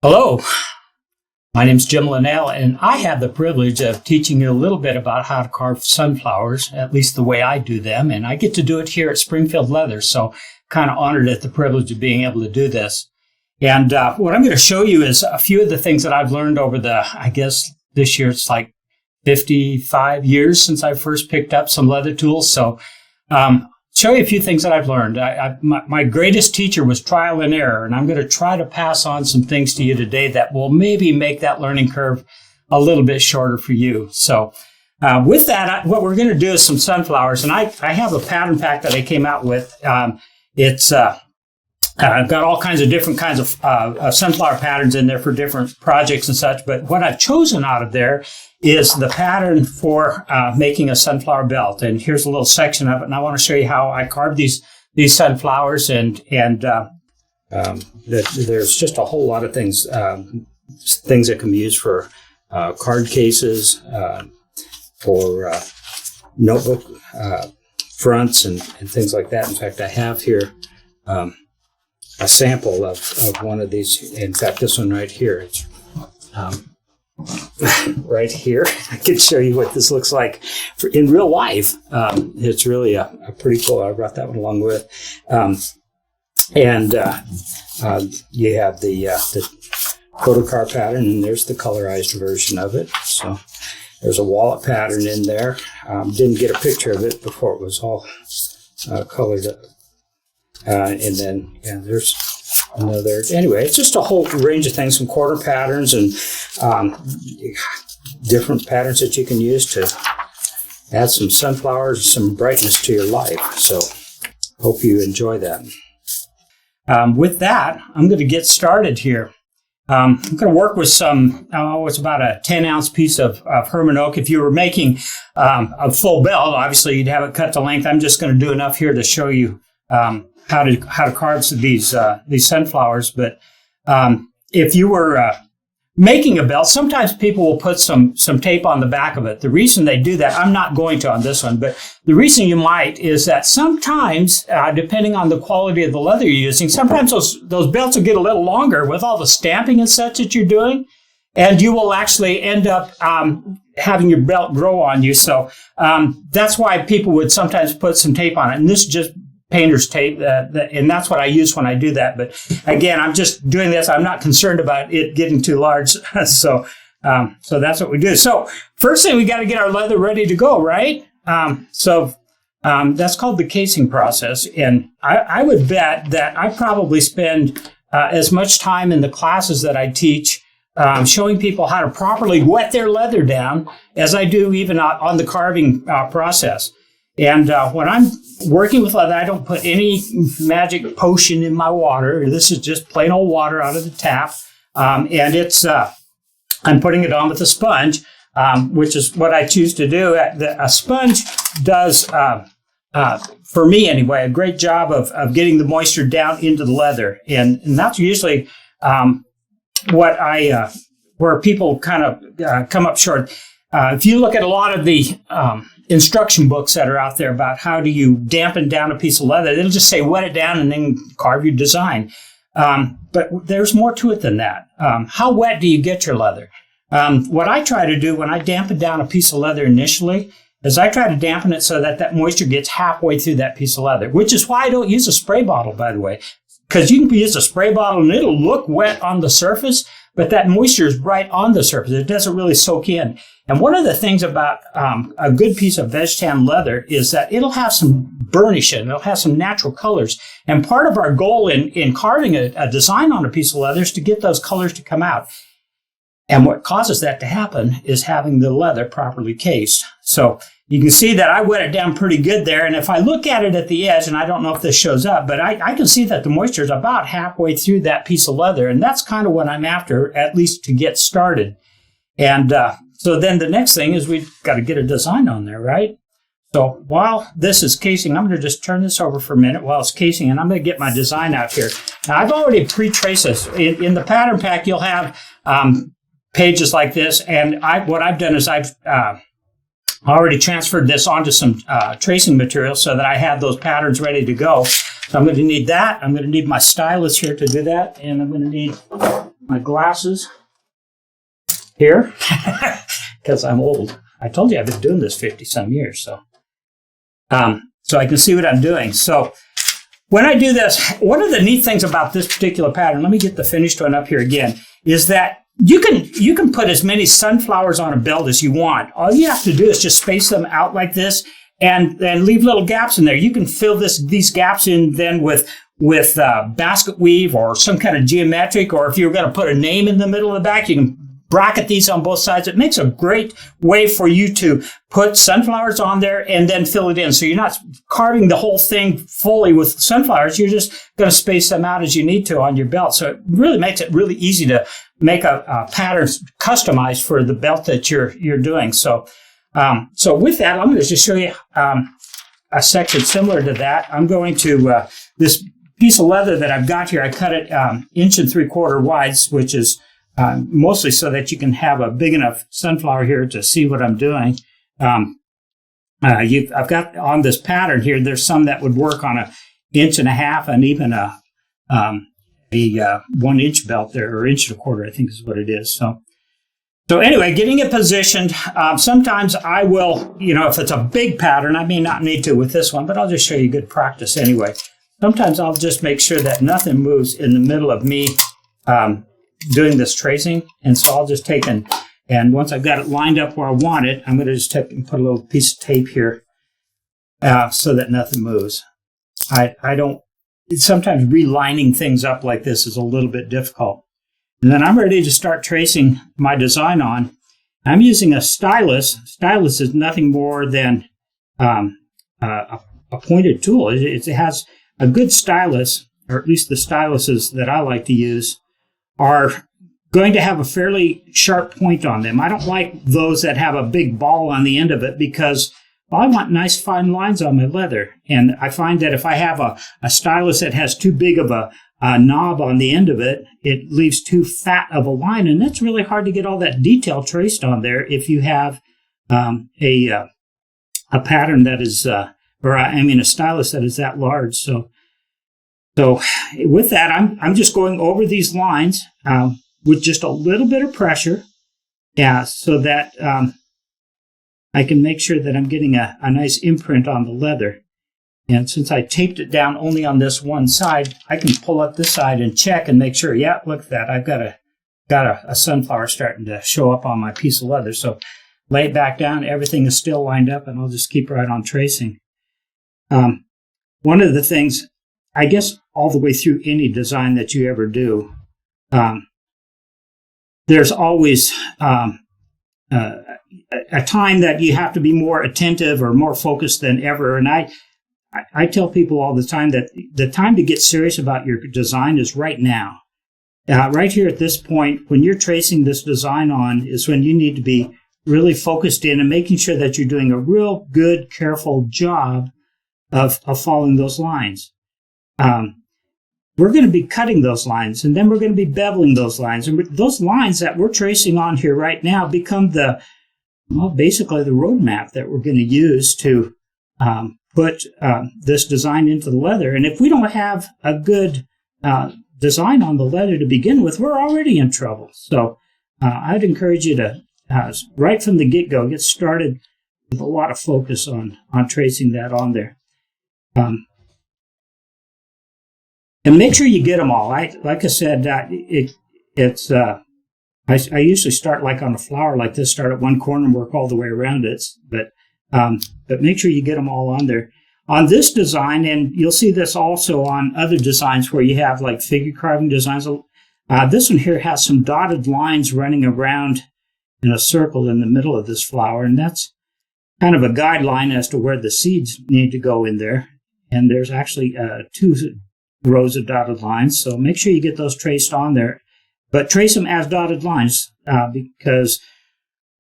Hello, my name's Jim Linnell, and I have the privilege of teaching you a little bit about how to carve sunflowers, at least the way I do them, and I get to do it here at Springfield Leather, so kind of honored at the privilege of being able to do this. And what I'm going to show you is a few of the things that I've learned over I guess this year it's like 55 years since I first picked up some leather tools, so show you a few things that I've learned. My greatest teacher was trial and error, and I'm going to try to pass on some things to you today that will maybe make that learning curve a little bit shorter for you. So with that, what we're going to do is some sunflowers, and I have a pattern pack that I came out with. I've got all kinds of different kinds of sunflower patterns in there for different projects and such, but what I've chosen out of there is the pattern for making a sunflower belt. And here's a little section of it, and I want to show you how I carved these sunflowers, and there's just a whole lot of things that can be used for card cases, for notebook fronts and things like that. In fact, I have here a sample of one of these. In fact, this one right here. It's right here. I can show you what this looks like in real life. It's really a pretty cool. I brought that one along with. You have the photocar pattern, and there's the colorized version of it. So there's a wallet pattern in there. Didn't get a picture of it before it was all colored up. And then there's another. Anyway, it's just a whole range of things, some quarter patterns and different patterns that you can use to add some sunflowers, some brightness to your life. So hope you enjoy that. With that, I'm going to get started here. I'm going to work with some, it's about a 10-ounce piece of Herman oak. If you were making a full belt, obviously you'd have it cut to length. I'm just going to do enough here to show you how to carve these sunflowers. But if you were making a belt, sometimes people will put some tape on the back of it. The reason they do that, I'm not going to on this one, but the reason you might is that sometimes, depending on the quality of the leather you're using, sometimes those belts will get a little longer with all the stamping and such that you're doing, and you will actually end up having your belt grow on you. So that's why people would sometimes put some tape on it, and this is just painter's tape, and that's what I use when I do that. But again, I'm just doing this. I'm not concerned about it getting too large. So that's what we do. So first thing, we got to get our leather ready to go, right? So that's called the casing process. And I would bet that I probably spend as much time in the classes that I teach showing people how to properly wet their leather down as I do even on the carving process. And when I'm working with leather, I don't put any magic potion in my water. This is just plain old water out of the tap. And it's I'm putting it on with a sponge, which is what I choose to do. A sponge does, for me anyway, a great job of getting the moisture down into the leather. And that's usually where people kind of come up short. If you look at a lot of the instruction books that are out there about how do you dampen down a piece of leather, it'll just say wet it down and then carve your design. But there's more to it than that. How wet do you get your leather? What I try to do when I dampen down a piece of leather initially is I try to dampen it so that moisture gets halfway through that piece of leather, which is why I don't use a spray bottle, by the way, because you can use a spray bottle and it'll look wet on the surface, but that moisture is right on the surface. It doesn't really soak in. And one of the things about a good piece of veg tan leather is that it'll have some burnish in it. It'll have some natural colors. And part of our goal in carving a design on a piece of leather is to get those colors to come out. And what causes that to happen is having the leather properly cased. So you can see that I wet it down pretty good there. And if I look at it at the edge, and I don't know if this shows up, but I can see that the moisture is about halfway through that piece of leather. And that's kind of what I'm after, at least to get started. And so then the next thing is we've got to get a design on there, right? So while this is casing, I'm going to just turn this over for a minute while it's casing, and I'm going to get my design out here. Now, I've already pre-traced this. In the pattern pack, you'll have pages like this, and what I've done is I've already transferred this onto some tracing material so that I have those patterns ready to go. So I'm going to need that. I'm going to need my stylus here to do that, and I'm going to need my glasses here because I'm old. I told you I've been doing this 50-some years, so I can see what I'm doing. So when I do this, one of the neat things about this particular pattern, let me get the finished one up here again, is that you can put as many sunflowers on a belt as you want. All you have to do is just space them out like this and leave little gaps in there. You can fill these gaps in then with basket weave or some kind of geometric, or if you're going to put a name in the middle of the back, you can bracket these on both sides. It makes a great way for you to put sunflowers on there and then fill it in. So you're not carving the whole thing fully with sunflowers. You're just going to space them out as you need to on your belt. So it really makes it really easy to make a pattern customized for the belt that you're doing. So with that, I'm going to just show you a section similar to that. I'm going to this piece of leather that I've got here. I cut it 1 3/4 wide, which is mostly so that you can have a big enough sunflower here to see what I'm doing. I've got on this pattern here, there's some that would work on 1.5 inches and even a 1 inch belt there, or 1 1/4 inch, I think is what it is. So anyway, getting it positioned. Sometimes I will, if it's a big pattern, I may not need to with this one, but I'll just show you good practice anyway. Sometimes I'll just make sure that nothing moves in the middle of me doing this tracing. And so I'll just take and once I've got it lined up where I want it, I'm going to just take and put a little piece of tape here so that nothing moves. Sometimes relining things up like this is a little bit difficult. And then I'm ready to start tracing my design on. I'm using a stylus. Stylus is nothing more than a pointed tool. It has a good stylus, or at least the styluses that I like to use, are going to have a fairly sharp point on them. I don't like those that have a big ball on the end of it because I want nice fine lines on my leather. And I find that if I have a stylus that has too big of a knob on the end of it, it leaves too fat of a line. And that's really hard to get all that detail traced on there if you have a pattern that is, a stylus that is that large. So with that, I'm just going over these lines with just a little bit of pressure, so that I can make sure that I'm getting a nice imprint on the leather. And since I taped it down only on this one side, I can pull up this side and check and make sure, yeah, look at that. I've got a sunflower starting to show up on my piece of leather. So lay it back down. Everything is still lined up, and I'll just keep right on tracing. One of the things, I guess, all the way through any design that you ever do, there's always a time that you have to be more attentive or more focused than ever. And I tell people all the time that the time to get serious about your design is right now. Right here at this point, when you're tracing this design on, is when you need to be really focused in and making sure that you're doing a real good, careful job of following those lines. We're going to be cutting those lines, and then we're going to be beveling those lines. And those lines that we're tracing on here right now become basically the roadmap that we're going to use to put this design into the leather. And if we don't have a good design on the leather to begin with, we're already in trouble. So I'd encourage you to, right from the get-go, get started with a lot of focus on tracing that on there. And make sure you get them all. Like I said, I usually start like on a flower like this, start at one corner and work all the way around it. But make sure you get them all on there. On this design, and you'll see this also on other designs where you have like figure carving designs. This one here has some dotted lines running around in a circle in the middle of this flower, and that's kind of a guideline as to where the seeds need to go in there. And there's actually 2 rows of dotted lines, so make sure you get those traced on there. But trace them as dotted lines because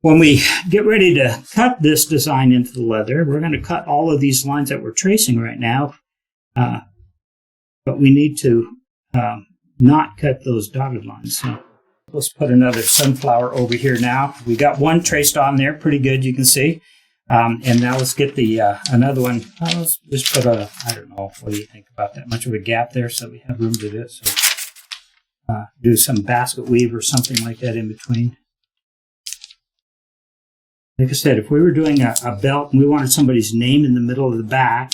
when we get ready to cut this design into the leather, we're going to cut all of these lines that we're tracing right now, but we need to not cut those dotted lines. So let's put another sunflower over here now. We got one traced on there, pretty good, you can see. And now let's get the another one. Let's just put I don't know, what do you think about that much of a gap there so we have room to do it? So do some basket weave or something like that in between. Like I said, if we were doing a belt and we wanted somebody's name in the middle of the back,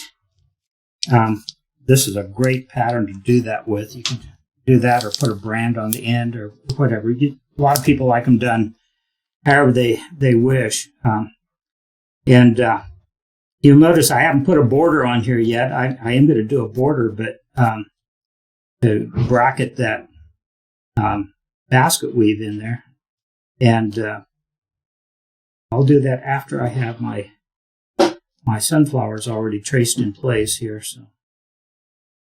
this is a great pattern to do that with. You can do that or put a brand on the end or whatever. A lot of people like them done however they wish. And you'll notice I haven't put a border on here yet. I am going to do a border, but to bracket that basket weave in there. And I'll do that after I have my sunflowers already traced in place here. So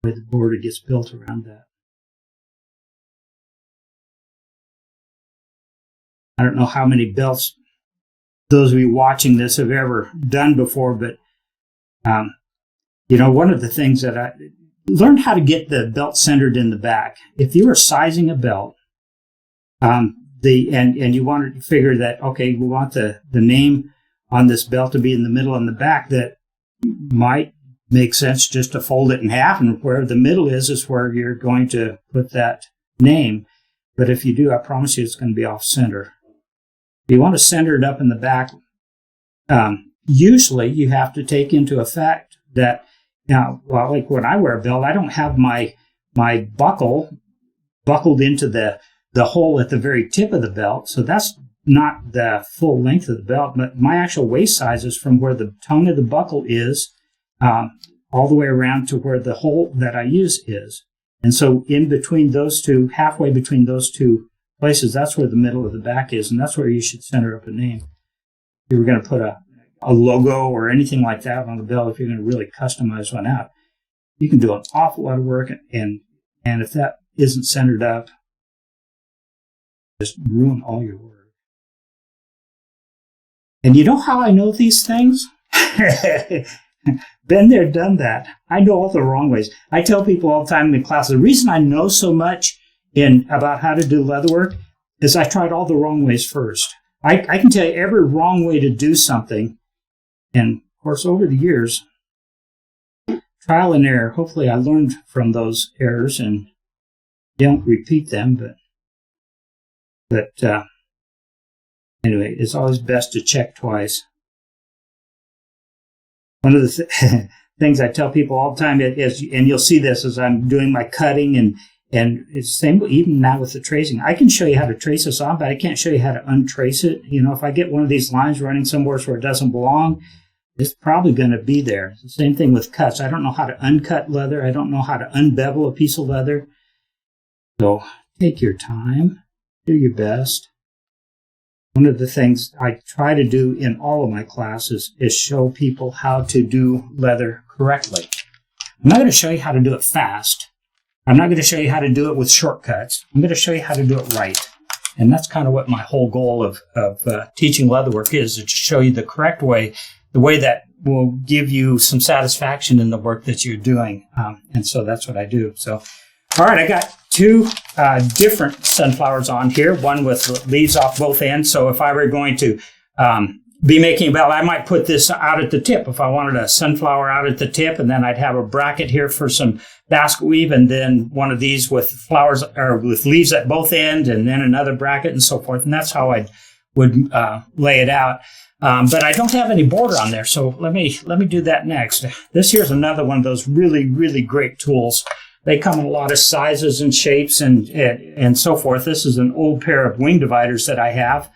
the border gets built around that. I don't know how many belts those of you watching this have ever done before, but one of the things that I learned how to get the belt centered in the back. If you were sizing a belt, and you wanted to figure that, okay, we want the name on this belt to be in the middle and the back, that might make sense just to fold it in half, and where the middle is where you're going to put that name. But if you do, I promise you it's going to be off center. If you want to center it up in the back, usually you have to take into effect that, like when I wear a belt, I don't have my buckle buckled into the hole at the very tip of the belt. So that's not the full length of the belt, but my actual waist size is from where the tongue of the buckle is all the way around to where the hole that I use is. And so in between those two, halfway between those two places, that's where the middle of the back is, and that's where you should center up a name. If you were going to put a logo or anything like that on the belt, if you're going to really customize one out, you can do an awful lot of work, and if that isn't centered up, just ruin all your work. And you know how I know these things? Been there, done that. I know all the wrong ways. I tell people all the time in class, the reason I know so much about how to do leatherwork is I tried all the wrong ways first. I can tell you every wrong way to do something. And, of course, over the years, trial and error, hopefully I learned from those errors and don't repeat them. But anyway, it's always best to check twice. One of the things I tell people all the time is, and you'll see this as I'm doing my cutting, and it's the same even now with the tracing. I can show you how to trace this on, but I can't show you how to untrace it. If I get one of these lines running somewhere where it doesn't belong, it's probably going to be there. It's the same thing with cuts. I don't know how to uncut leather. I don't know how to unbevel a piece of leather. So take your time, do your best. One of the things I try to do in all of my classes is show people how to do leather correctly. I'm not going to show you how to do it fast. I'm not going to show you how to do it with shortcuts. I'm going to show you how to do it right. And that's kind of what my whole goal of teaching leatherwork is to show you the correct way, the way that will give you some satisfaction in the work that you're doing. And so that's what I do. So, all right, I got two different sunflowers on here, one with leaves off both ends. So if I were going to be making a belt, I might put this out at the tip if I wanted a sunflower out at the tip, and then I'd have a bracket here for some basket weave, and then one of these with flowers or with leaves at both ends, and then another bracket and so forth. And that's how I would lay it out. But I don't have any border on there, so let me do that next. This here's another one of those really, really great tools. They come in a lot of sizes and shapes and so forth. This is an old pair of wing dividers that I have.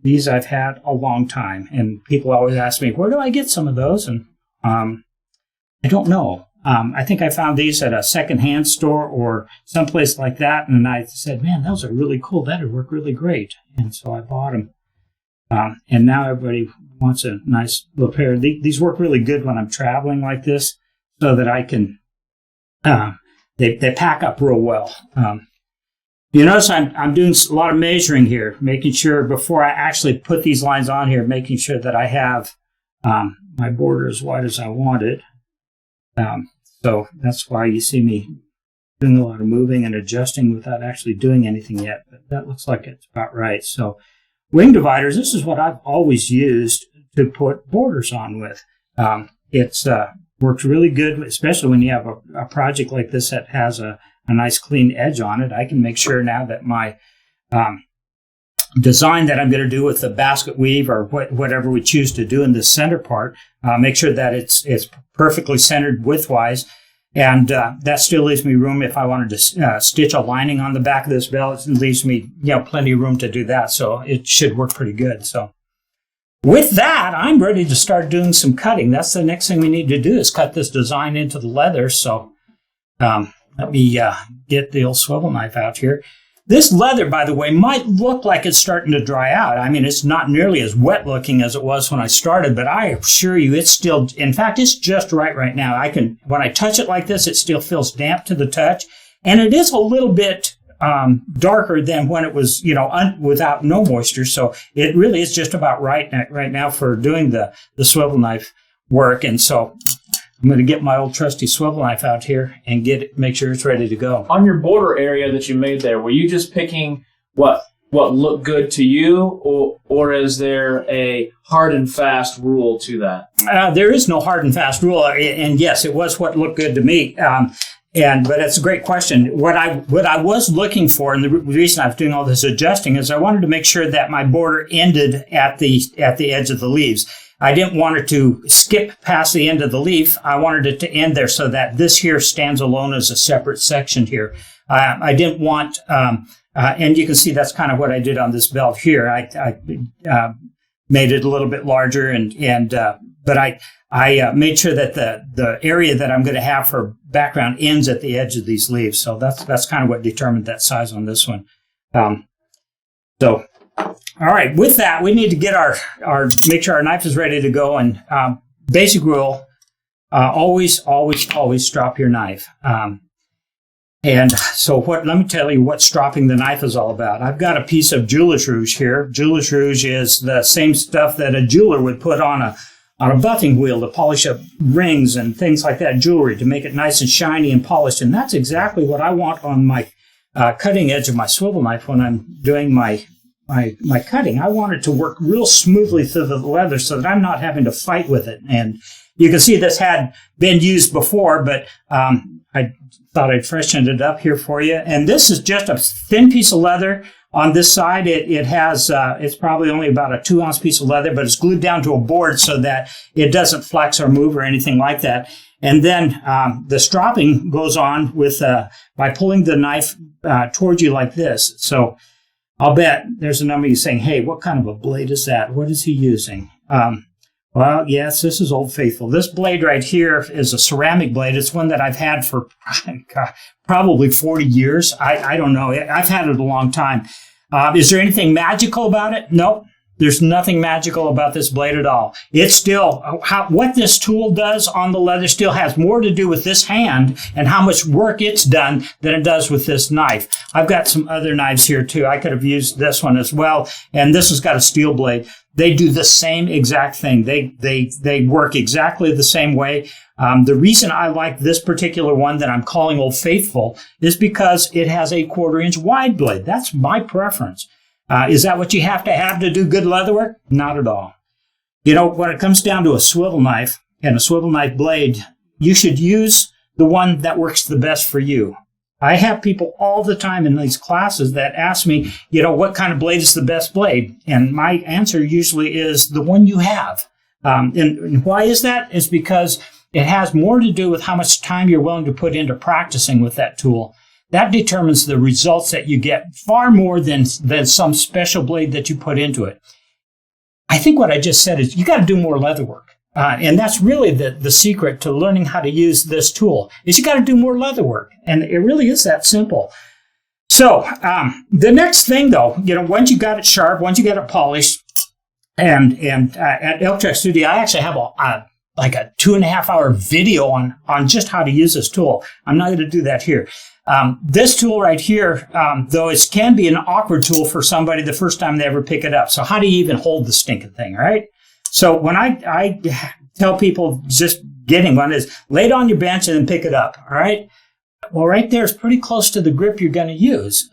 These I've had a long time, and people always ask me, where do I get some of those? And I don't know. I think I found these at a secondhand store or someplace like that, and I said, man, those are really cool. That would work really great. And so I bought them. And now everybody wants a nice little pair. These work really good when I'm traveling like this, so that I can, they pack up real well. You notice I'm doing a lot of measuring here, making sure before I actually put these lines on here, making sure that I have my border as wide as I want it. So that's why you see me doing a lot of moving and adjusting without actually doing anything yet. But that looks like it's about right. So wing dividers, this is what I've always used to put borders on with. It's works really good, especially when you have a project like this that has a a nice clean edge on it, I can make sure now that my design that I'm going to do with the basket weave or whatever we choose to do in the center part, make sure that it's perfectly centered widthwise. And that still leaves me room if I wanted to stitch a lining on the back of this belt. It leaves me, plenty of room to do that. So it should work pretty good. So with that, I'm ready to start doing some cutting. That's the next thing we need to do is cut this design into the leather. So let me get the old swivel knife out here. This leather, by the way, might look like it's starting to dry out. I mean, it's not nearly as wet looking as it was when I started, but I assure you it's still, in fact, it's just right now. When I touch it like this, it still feels damp to the touch. And it is a little bit darker than when it was, without no moisture. So it really is just about right now for doing the swivel knife work. And so I'm going to get my old trusty swivel knife out here and make sure it's ready to go. On your border area that you made there, were you just picking what looked good to you, or is there a hard and fast rule to that? There is no hard and fast rule, and yes, it was what looked good to me. But it's a great question. What I was looking for, and the reason I was doing all this adjusting, is I wanted to make sure that my border ended at the edge of the leaves. I didn't want it to skip past the end of the leaf. I wanted it to end there so that this here stands alone as a separate section here. I didn't want, and you can see that's kind of what I did on this belt here. I made it a little bit larger, but I made sure that the area that I'm going to have for background ends at the edge of these leaves. So that's kind of what determined that size on this one. All right, with that, we need to get make sure our knife is ready to go. And basic rule, always strop your knife. And so let me tell you what stropping the knife is all about. I've got a piece of jeweler's rouge here. Jeweler's rouge is the same stuff that a jeweler would put on a buffing wheel to polish up rings and things like that, jewelry, to make it nice and shiny and polished. And that's exactly what I want on my cutting edge of my swivel knife when I'm doing my cutting. I want it to work real smoothly through the leather so that I'm not having to fight with it. And you can see this had been used before, but I thought I'd freshen it up here for you. And this is just a thin piece of leather. On this side, it has, it's probably only about a 2-ounce piece of leather, but it's glued down to a board so that it doesn't flex or move or anything like that. And then the stropping goes on with by pulling the knife towards you like this. So I'll bet there's a number of you saying, hey, what kind of a blade is that? What is he using? Well, yes, this is Old Faithful. This blade right here is a ceramic blade. It's one that I've had for probably 40 years. I don't know. I've had it a long time. Is there anything magical about it? Nope. There's nothing magical about this blade at all. It's still, what this tool does on the leather still has more to do with this hand and how much work it's done than it does with this knife. I've got some other knives here too. I could have used this one as well. And this has got a steel blade. They do the same exact thing. They work exactly the same way. The reason I like this particular one that I'm calling Old Faithful is because it has a 1/4 inch wide blade. That's my preference. Is that what you have to do good leather work? Not at all. When it comes down to a swivel knife and a swivel knife blade, you should use the one that works the best for you. I have people all the time in these classes that ask me, what kind of blade is the best blade? And my answer usually is the one you have. And why is that? It's because it has more to do with how much time you're willing to put into practicing with that tool. That determines the results that you get far more than some special blade that you put into it. I think what I just said is you got to do more leather work. And that's really the secret to learning how to use this tool is you got to do more leather work. And it really is that simple. So the next thing, though, once you got it sharp, once you get it polished, and at Elk Track Studio, I actually have a 2.5-hour video on just how to use this tool. I'm not going to do that here. This tool right here, though, it can be an awkward tool for somebody the first time they ever pick it up. So how do you even hold the stinking thing, right? So when I tell people just getting one is lay it on your bench and then pick it up, all right? Well, right there is pretty close to the grip you're going to use.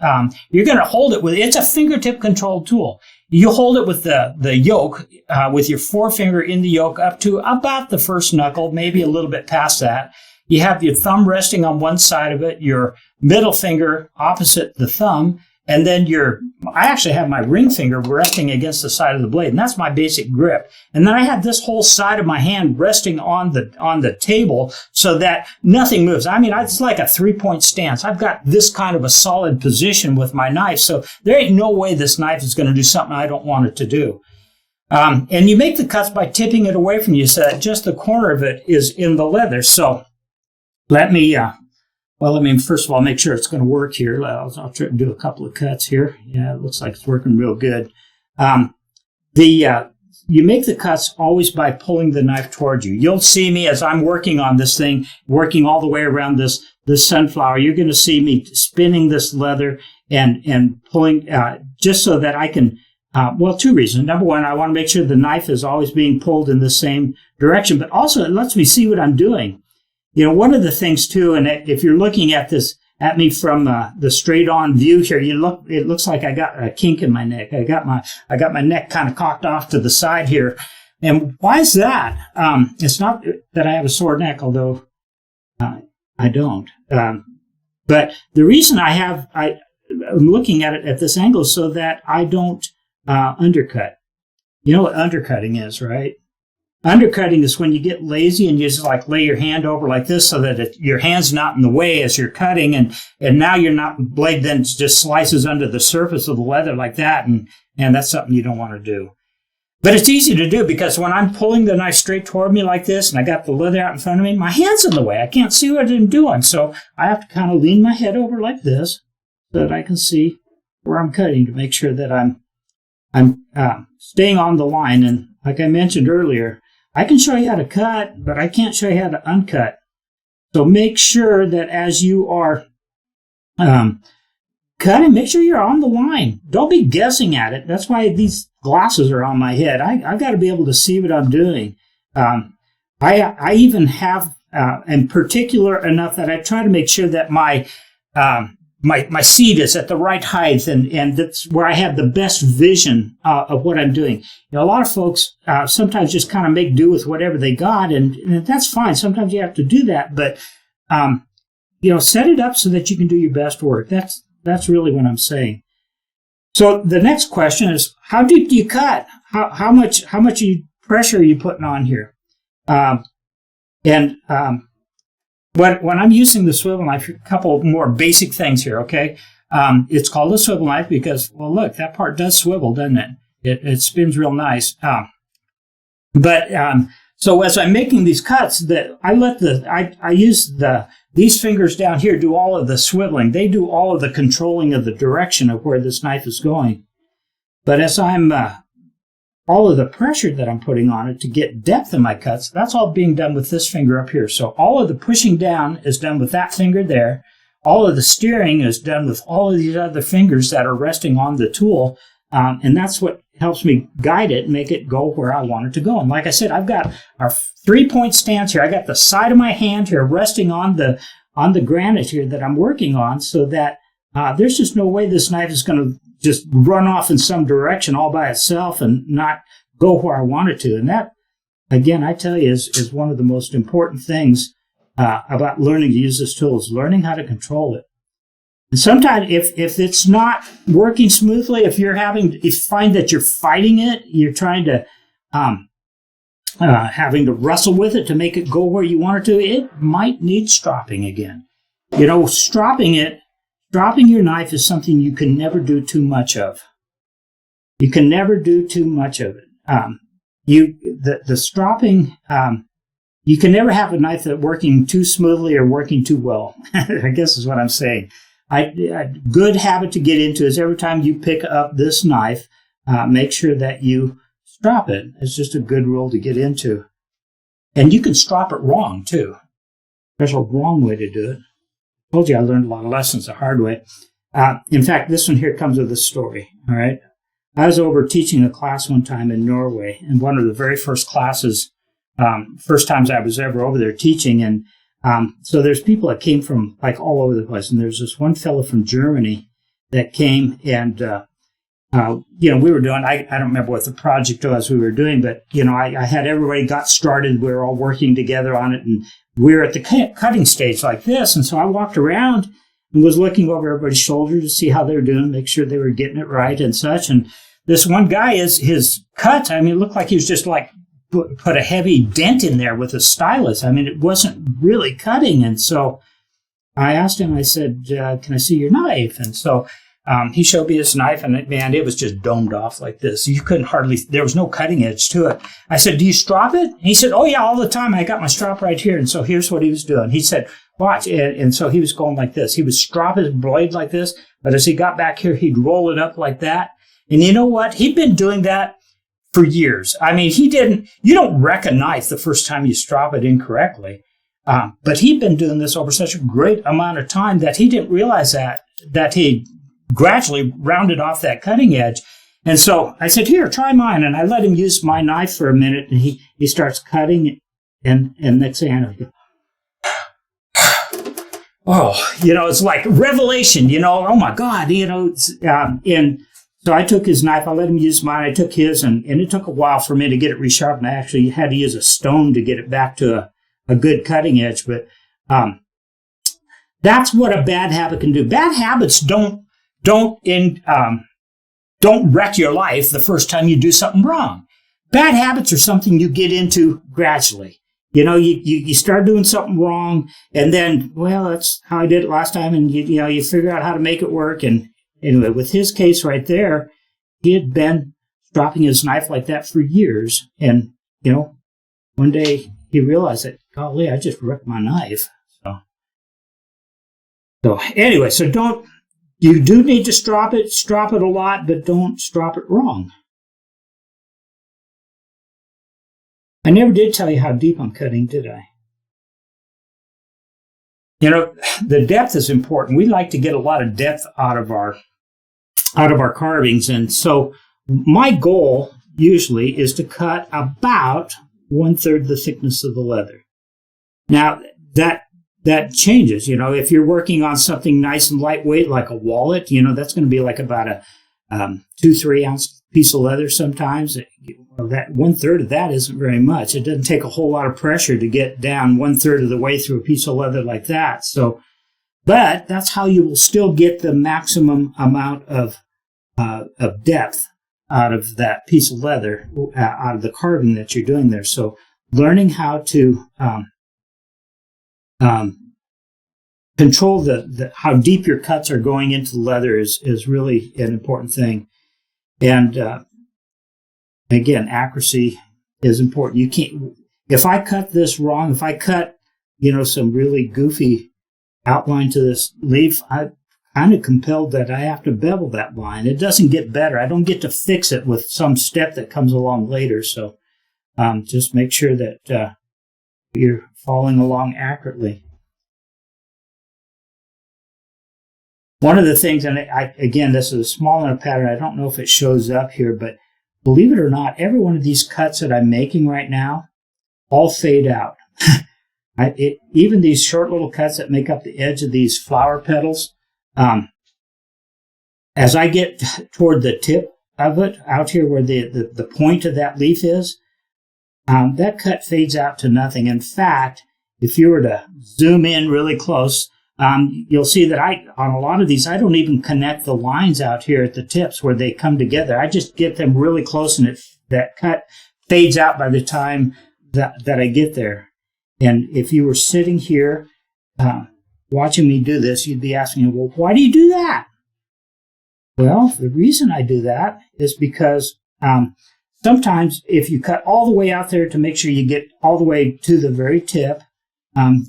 You're going to hold it it's a fingertip controlled tool. You hold it with the yoke, with your forefinger in the yoke up to about the first knuckle, maybe a little bit past that. you have your thumb resting on one side of it, your middle finger opposite the thumb, and then I actually have my ring finger resting against the side of the blade, and that's my basic grip. And then I have this whole side of my hand resting on the table so that nothing moves. I mean, it's like a 3-point stance. I've got this kind of a solid position with my knife, so there ain't no way this knife is going to do something I don't want it to do. And you make the cuts by tipping it away from you so that just the corner of it is in the leather. So let me first of all make sure it's going to work here. I'll try to do a couple of cuts here. Yeah, it looks like it's working real good. You make the cuts always by pulling the knife towards you. You'll see me as I'm working on this thing, working all the way around this sunflower. You're going to see me spinning this leather and pulling just so that I can. Two reasons. Number one, I want to make sure the knife is always being pulled in the same direction, but also it lets me see what I'm doing. You know, one of the things too, and if you're looking at me from the straight-on view here, it looks like I got a kink in my neck. I got my neck kind of cocked off to the side here. And why is that? It's not that I have a sore neck, although I don't. But the reason I'm looking at it at this angle so that I don't undercut. You know what undercutting is, right? Undercutting is when you get lazy and you just like lay your hand over like this so that your hand's not in the way as you're cutting, and now blade then just slices under the surface of the leather like that, and that's something you don't want to do. But it's easy to do because when I'm pulling the knife straight toward me like this and I got the leather out in front of me, my hand's in the way. I can't see what I'm doing, so I have to kind of lean my head over like this so that I can see where I'm cutting to make sure that I'm staying on the line. And like I mentioned earlier, I can show you how to cut, but I can't show you how to uncut. So make sure that as you are cutting, make sure you're on the line. Don't be guessing at it. That's why these glasses are on my head. I've got to be able to see what I'm doing. I even have, in particular enough that I try to make sure that my seat is at the right height, and that's where I have the best vision of what I'm doing. You know, a lot of folks sometimes just kind of make do with whatever they got, and that's fine. Sometimes you have to do that, but set it up so that you can do your best work. That's really what I'm saying. So the next question is, how deep do you cut? How much pressure are you putting on here? When I'm using the swivel knife, a couple more basic things here, okay? It's called a swivel knife because, well, look, that part does swivel, doesn't it? It spins real nice. So as I'm making these cuts, I use these fingers down here do all of the swiveling. They do all of the controlling of the direction of where this knife is going. But as I'm all of the pressure that I'm putting on it to get depth in my cuts, that's all being done with this finger up here. So all of the pushing down is done with that finger there. All of the steering is done with all of these other fingers that are resting on the tool. And that's what helps me guide it and make it go where I want it to go. And like I said, I've got our 3-point stance here. I got the side of my hand here resting on the granite here that I'm working on, so that there's just no way this knife is going to just run off in some direction all by itself and not go where I want it to. And that, again, I tell you, is one of the most important things about learning to use this tool, is learning how to control it. And sometimes if it's not working smoothly, if you find that you're fighting it, you're trying to having to wrestle with it to make it go where you want it to, it might need stropping again. You know, stropping your knife is something you can never do too much of. You can never do too much of it. The stropping, you can never have a knife that's working too smoothly or working too well, I guess is what I'm saying. A good habit to get into is every time you pick up this knife, make sure that you strop it. It's just a good rule to get into. And you can strop it wrong, too. There's a wrong way to do it. I told you I learned a lot of lessons the hard way. In fact, this one here comes with a story, all right? I was over teaching a class one time in Norway, and one of the very first classes, first times I was ever over there teaching, and so there's people that came from like all over the place, and there's this one fellow from Germany that came, and we were doing, I don't remember what the project was we were doing, but I had everybody got started. We were all working together on it, and we were at the cutting stage like this. And so I walked around and was looking over everybody's shoulder to see how they were doing, make sure they were getting it right and such. And this one guy, his cut, I mean, it looked like he was just like put a heavy dent in there with a stylus. I mean, it wasn't really cutting. And so I asked him, I said, can I see your knife? And so he showed me his knife, and man, it was just domed off like this. You couldn't hardly, there was no cutting edge to it. I said, do you strop it? And he said, oh yeah, all the time. I got my strop right here. And so here's what he was doing. He said, watch. And so he was going like this. He would strop his blade like this, but as he got back here, he'd roll it up like that. And you know what? He'd been doing that for years. I mean, you don't recognize the first time you strop it incorrectly. But he'd been doing this over such a great amount of time that he didn't realize that he gradually rounded off that cutting edge. And so I said, here, try mine. And I let him use my knife for a minute, and he starts cutting, and next thing I know, oh, it's like revelation, oh my God, and so I took his knife, I let him use mine, I took his, and it took a while for me to get it resharpened. I actually had to use a stone to get it back to a good cutting edge, but that's what a bad habit can do. Bad habits don't wreck your life the first time you do something wrong. Bad habits are something you get into gradually. You start doing something wrong, and then, well, that's how I did it last time, and you figure out how to make it work. And anyway, with his case right there, he had been dropping his knife like that for years, and one day he realized that, golly, I just wrecked my knife. So anyway, you do need to strop it a lot, but don't strop it wrong. I never did tell you how deep I'm cutting, did I? The depth is important. We like to get a lot of depth out of our carvings, and so my goal usually is to cut about 1/3 the thickness of the leather. Now that changes. If you're working on something nice and lightweight like a wallet, that's going to be like about a 2-3 ounce piece of leather sometimes. That 1/3 of that isn't very much. It doesn't take a whole lot of pressure to get down 1/3 of the way through a piece of leather like that. So, but that's how you will still get the maximum amount of depth out of that piece of leather, out of the carving that you're doing there. So, learning how to control how deep your cuts are going into the leather is really an important thing. And again, accuracy is important. You can't, if I cut this wrong, if I cut, some really goofy outline to this leaf, I'm kind of compelled that I have to bevel that line. It doesn't get better. I don't get to fix it with some step that comes along later. So just make sure that you're following along accurately. One of the things, and again, this is a small enough pattern, I don't know if it shows up here, but believe it or not, every one of these cuts that I'm making right now all fade out. Even these short little cuts that make up the edge of these flower petals, as I get toward the tip of it, out here where the point of that leaf is, that cut fades out to nothing. In fact, if you were to zoom in really close, you'll see that on a lot of these, I don't even connect the lines out here at the tips where they come together. I just get them really close, and that cut fades out by the time that I get there. And if you were sitting here watching me do this, you'd be asking, well, why do you do that? Well, the reason I do that is because sometimes if you cut all the way out there to make sure you get all the way to the very tip,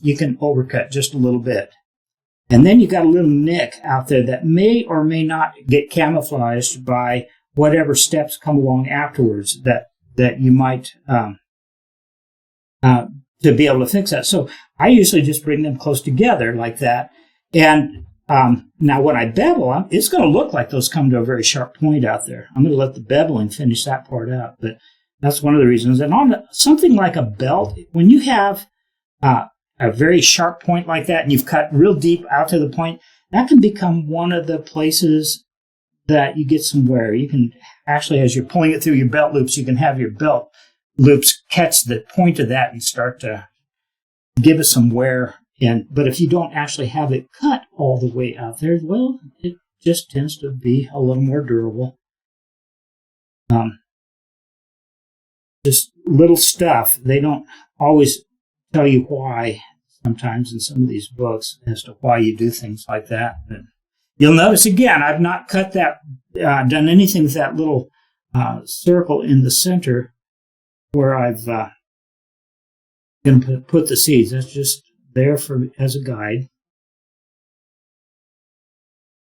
you can overcut just a little bit. And then you got a little nick out there that may or may not get camouflaged by whatever steps come along afterwards that you might to be able to fix that. So I usually just bring them close together like that. And now when I bevel, it's going to look like those come to a very sharp point out there. I'm going to let the beveling finish that part out. But that's one of the reasons. And on something like a belt, when you have a very sharp point like that, and you've cut real deep out to the point, that can become one of the places that you get some wear. You can actually, as you're pulling it through your belt loops, you can have your belt loops catch the point of that and start to give it some wear. But if you don't actually have it cut all the way out there, well, it just tends to be a little more durable. Just little stuff. They don't always tell you why, sometimes in some of these books, as to why you do things like that. But you'll notice, again, I've not cut that, done anything with that little circle in the center where I've going to put the seeds. That's just there as a guide.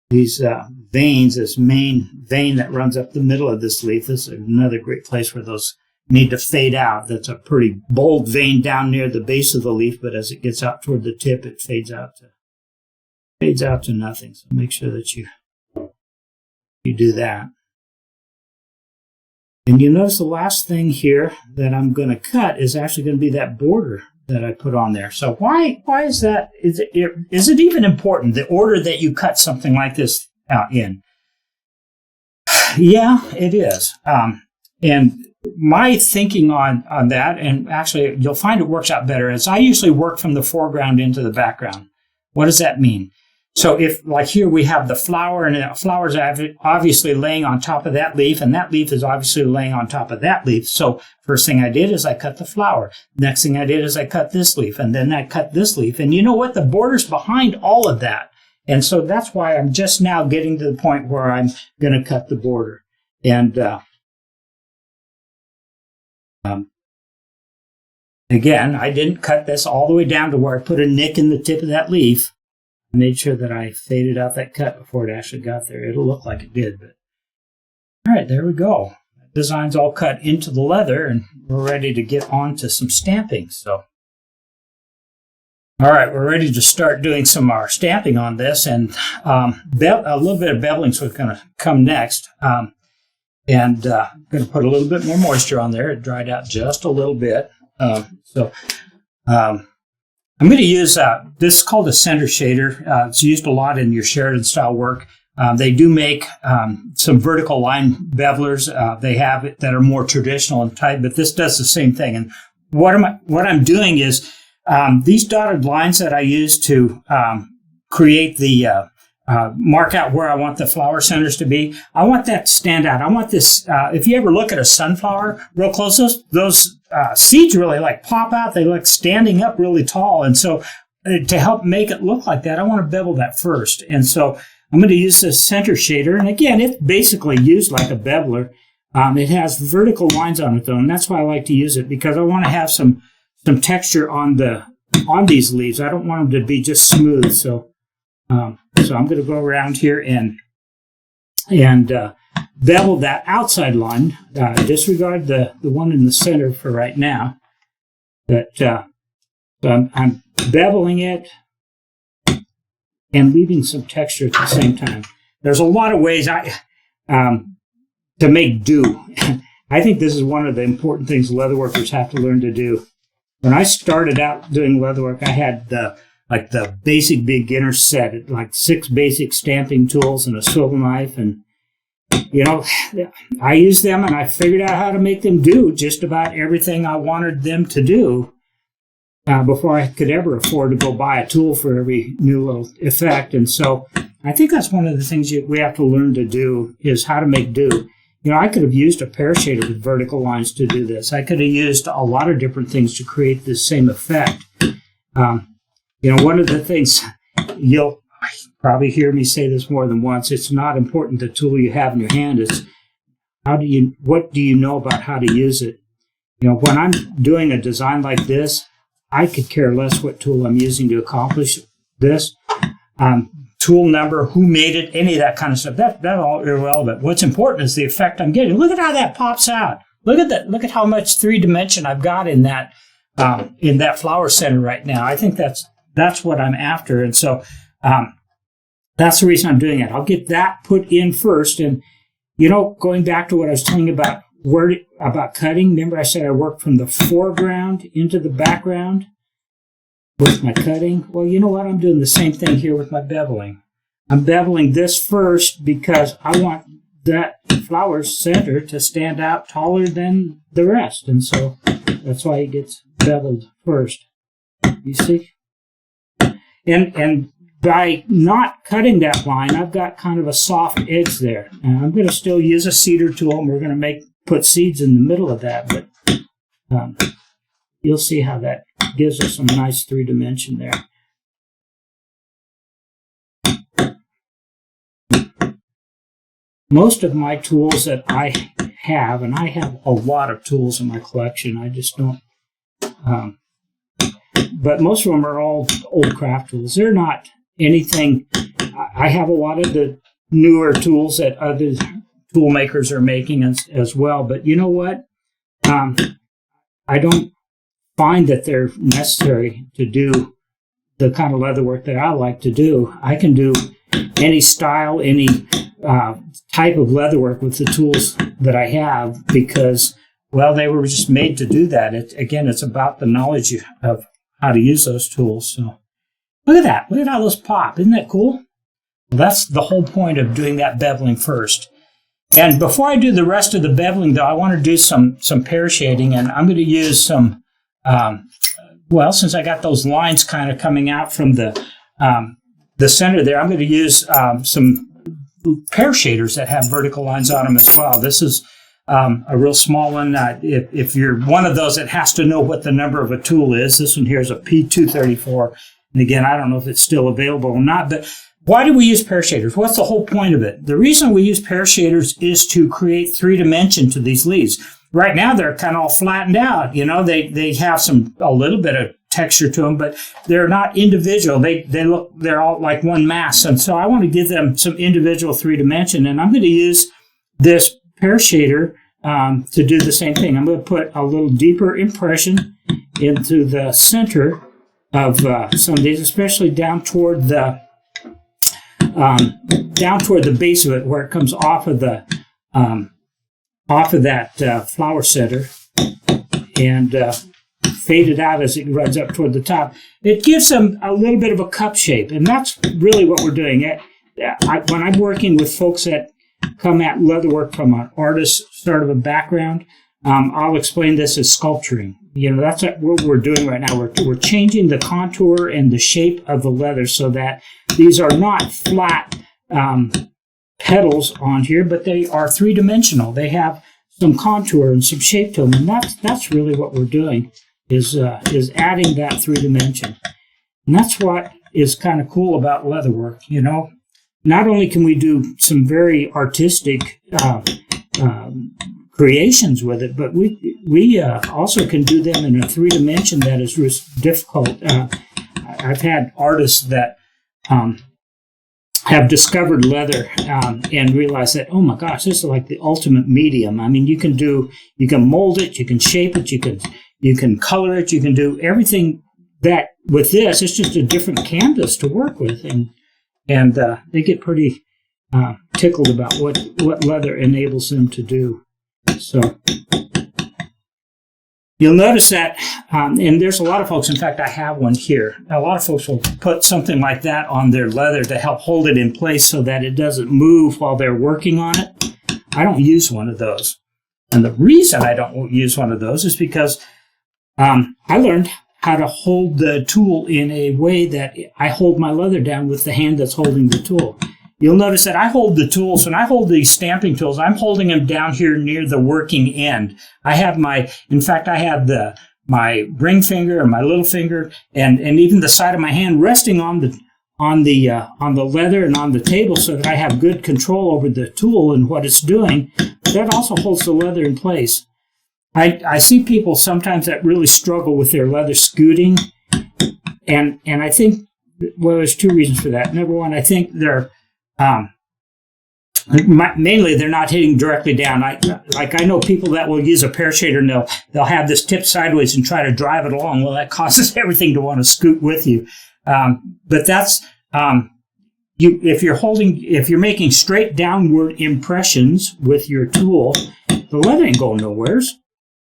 These veins, this main vein that runs up the middle of this leaf, this is another great place where those need to fade out. That's a pretty bold vein down near the base of the leaf, but as it gets out toward the tip, it fades out to nothing. So make sure that you do that. And you notice the last thing here that I'm going to cut is actually going to be that border that I put on there. So why is that? Is it even important, the order that you cut something like this out in? Yeah, it is. And my thinking on that, and actually you'll find it works out better, is I usually work from the foreground into the background. What does that mean? So if, like here, we have the flower, and the flower is obviously laying on top of that leaf, and that leaf is obviously laying on top of that leaf. So first thing I did is I cut the flower. Next thing I did is I cut this leaf, and then I cut this leaf. And you know what? The border's behind all of that. And so that's why I'm just now getting to the point where I'm going to cut the border. And again, I didn't cut this all the way down to where I put a nick in the tip of that leaf. I made sure that I faded out that cut before it actually got there. It'll look like it did, but all right, there we go. The design's all cut into the leather, and we're ready to get on to some stamping. So, all right, we're ready to start doing some stamping on this, and a little bit of beveling is going to come next. I'm going to put a little bit more moisture on there. It dried out just a little bit. I'm going to use, this is called a center shader. It's used a lot in your Sheridan style work. They do make some vertical line bevelers. They have it that are more traditional and tight, but this does the same thing. And what I'm doing is these dotted lines that I use to create the mark out where I want the flower centers to be. I want that to stand out. I want this, if you ever look at a sunflower real close, those seeds really like pop out. They look standing up really tall. And so to help make it look like that, I want to bevel that first. And so I'm going to use this center shader. And again, it's basically used like a beveler. It has vertical lines on it though. And that's why I like to use it, because I want to have some texture on these leaves. I don't want them to be just smooth. So I'm going to go around here and bevel that outside line. Disregard the one in the center for right now. But I'm beveling it and leaving some texture at the same time. There's a lot of ways to make do. I think this is one of the important things leatherworkers have to learn to do. When I started out doing leatherwork, I had the basic beginner set, like 6 basic stamping tools and a swivel knife. And, you know, I used them and I figured out how to make them do just about everything I wanted them to do before I could ever afford to go buy a tool for every new little effect. And so I think that's one of the things we have to learn to do, is how to make do. You know, I could have used a pear shader with vertical lines to do this. I could have used a lot of different things to create this same effect. You know, one of the things, you'll probably hear me say this more than once, it's not important the tool you have in your hand. It's what do you know about how to use it? You know, when I'm doing a design like this, I could care less what tool I'm using to accomplish this. Tool number, who made it, any of that kind of stuff. That's all irrelevant. What's important is the effect I'm getting. Look at how that pops out. Look at that. Look at how much 3-dimension I've got in that flower center right now. I think that's what I'm after. And so that's the reason I'm doing it. I'll get that put in first. And, you know, going back to what I was telling you about cutting, remember I said I work from the foreground into the background with my cutting? Well, you know what? I'm doing the same thing here with my beveling. I'm beveling this first because I want that flower center to stand out taller than the rest. And so that's why it gets beveled first. All You see? And by not cutting that line, I've got kind of a soft edge there. And I'm going to still use a cedar tool, and we're going to put seeds in the middle of that. But you'll see how that gives us some nice 3-dimension there. Most of my tools that I have, and I have a lot of tools in my collection, I just don't, but most of them are all old craft tools. They're not anything. I have a lot of the newer tools that other tool makers are making as well, but you know what? I don't find that they're necessary to do the kind of leather work that I like to do. I can do any style, any type of leather work with the tools that I have because, well, they were just made to do that. It's about the knowledge of how to use those tools. So look at that. Look at how those pop. Isn't that cool? Well, that's the whole point of doing that beveling first. And before I do the rest of the beveling, though, I want to do some pear shading, and I'm going to use some, since I got those lines kind of coming out from the center there, I'm going to use some pear shaders that have vertical lines on them as well. This is a real small one. If you're one of those that has to know what the number of a tool is, this one here is a P234. And again, I don't know if it's still available or not, but why do we use pear shaders? What's the whole point of it? The reason we use pear shaders is to create 3-dimension to these leaves. Right now, they're kind of all flattened out. You know, they have a little bit of texture to them, but they're not individual. They're all like one mass. And so I want to give them some individual 3-dimension. And I'm going to use this pear shader to do the same thing. I'm going to put a little deeper impression into the center of some of these, especially down toward the base of it, where it comes off of that flower center, and fade it out as it runs up toward the top. It gives them a little bit of a cup shape, and that's really what we're doing. When I'm working with folks that come at leatherwork from an artist sort of a background, I'll explain this as sculpturing. You know, that's what we're doing right now. We're changing the contour and the shape of the leather so that these are not flat petals on here, but they are 3-dimensional. They have some contour and some shape to them, and that's really what we're doing is adding that 3-dimension. And that's what is kind of cool about leatherwork. You know, not only can we do some very artistic creations with it, but we also can do them in a 3-dimension that is difficult. I've had artists that have discovered leather and realized that, oh my gosh, this is like the ultimate medium. I mean, you can mold it, you can shape it, you can color it, you can do everything that with this. It's just a different canvas to work with, and they get pretty tickled about what leather enables them to do. So you'll notice that, and there's a lot of folks, in fact, I have one here. A lot of folks will put something like that on their leather to help hold it in place so that it doesn't move while they're working on it. I don't use one of those. And the reason I don't use one of those is because I learned how to hold the tool in a way that I hold my leather down with the hand that's holding the tool. You'll notice that I hold the tools, when I hold these stamping tools, I'm holding them down here near the working end. I have my ring finger and my little finger and even the side of my hand resting on the leather and on the table so that I have good control over the tool and what it's doing. That also holds the leather in place. I see people sometimes that really struggle with their leather scooting, and I think, well, there's 2 reasons for that. Number one, I think they're mainly they're not hitting directly down. I know people that will use a pear shader and they'll have this tip sideways and try to drive it along. Well, that causes everything to want to scoot with you. But that's if you're making straight downward impressions with your tool, the leather ain't going nowheres.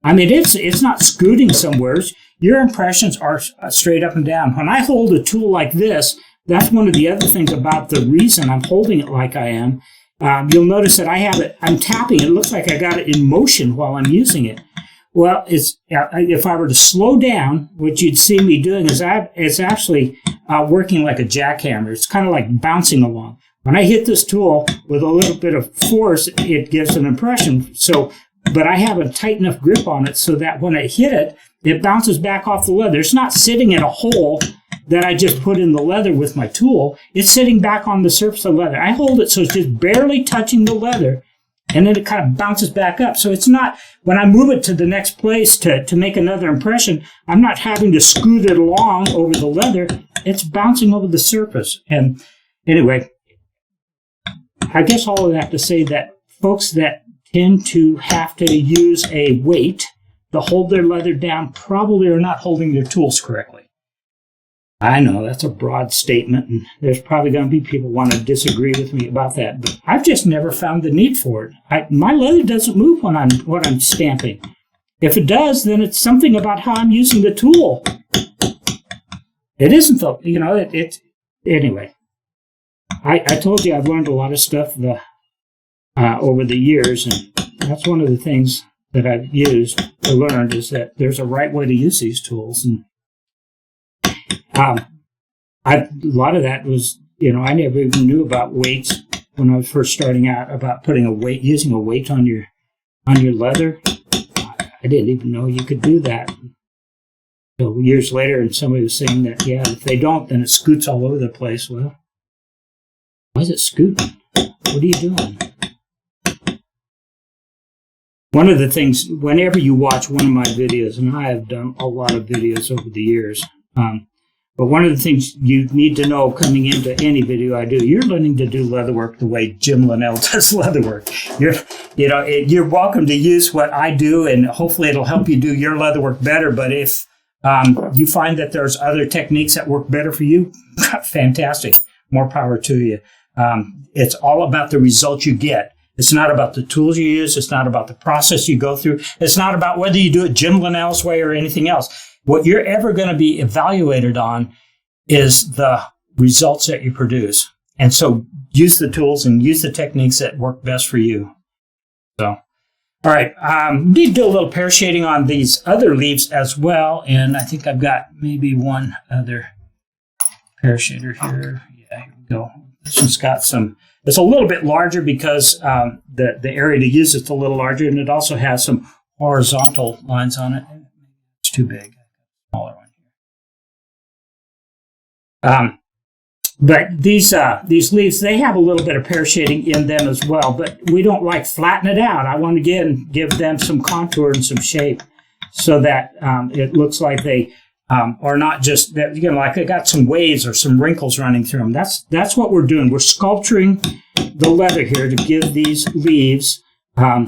I mean, it's not scooting somewheres. Your impressions are straight up and down. When I hold a tool like this, that's one of the other things about the reason I'm holding it like I am. You'll notice that I'm tapping. It looks like I got it in motion while I'm using it. Well, it's if I were to slow down, what you'd see me doing is it's actually working like a jackhammer. It's kind of like bouncing along. When I hit this tool with a little bit of force, it gives an impression. So, but I have a tight enough grip on it so that when I hit it, it bounces back off the leather. It's not sitting in a hole that I just put in the leather with my tool. It's sitting back on the surface of the leather. I hold it so it's just barely touching the leather, and then it kind of bounces back up. So it's not, when I move it to the next place to make another impression, I'm not having to scoot it along over the leather. It's bouncing over the surface. And anyway, I guess all of that to say that folks that tend to have to use a weight to hold their leather down probably are not holding their tools correctly. I know that's a broad statement, and there's probably going to be people who want to disagree with me about that, but I've just never found the need for it. My leather doesn't move when I'm stamping. If it does, then it's something about how I'm using the tool. It isn't the, anyway. I told you I've learned a lot of stuff over the years, and that's one of the things that I've learned is that there's a right way to use these tools. And a lot of that was, I never even knew about weights when I was first starting out, about using a weight on your leather. I didn't even know you could do that. So years later, and somebody was saying that, if they don't, then it scoots all over the place. Well, why is it scooting? What are you doing? One of the things, whenever you watch one of my videos, and I have done a lot of videos over the years, but one of the things you need to know coming into any video I do, you're learning to do leatherwork the way Jim Linnell does leatherwork. You're welcome to use what I do, and hopefully it'll help you do your leatherwork better. But if you find that there's other techniques that work better for you, fantastic. More power to you. It's all about the results you get. It's not about the tools you use. It's not about the process you go through. It's not about whether you do it Jim Linnell's way or anything else. What you're ever going to be evaluated on is the results that you produce. And so use the tools and use the techniques that work best for you. So, all right. Need to do a little pear shading on these other leaves as well. And I think I've got maybe one other pear shader here. Yeah, here we go. This one's got it's a little bit larger because the area to use it's a little larger, and it also has some horizontal lines on it. It's too big. Smaller one here. But these leaves, they have a little bit of pear shading in them as well, but we don't flatten it out. I want to give them some contour and some shape so that it looks like they are not just that, like they got some waves or some wrinkles running through them. That's what we're doing. We're sculpturing the leather here to give these leaves a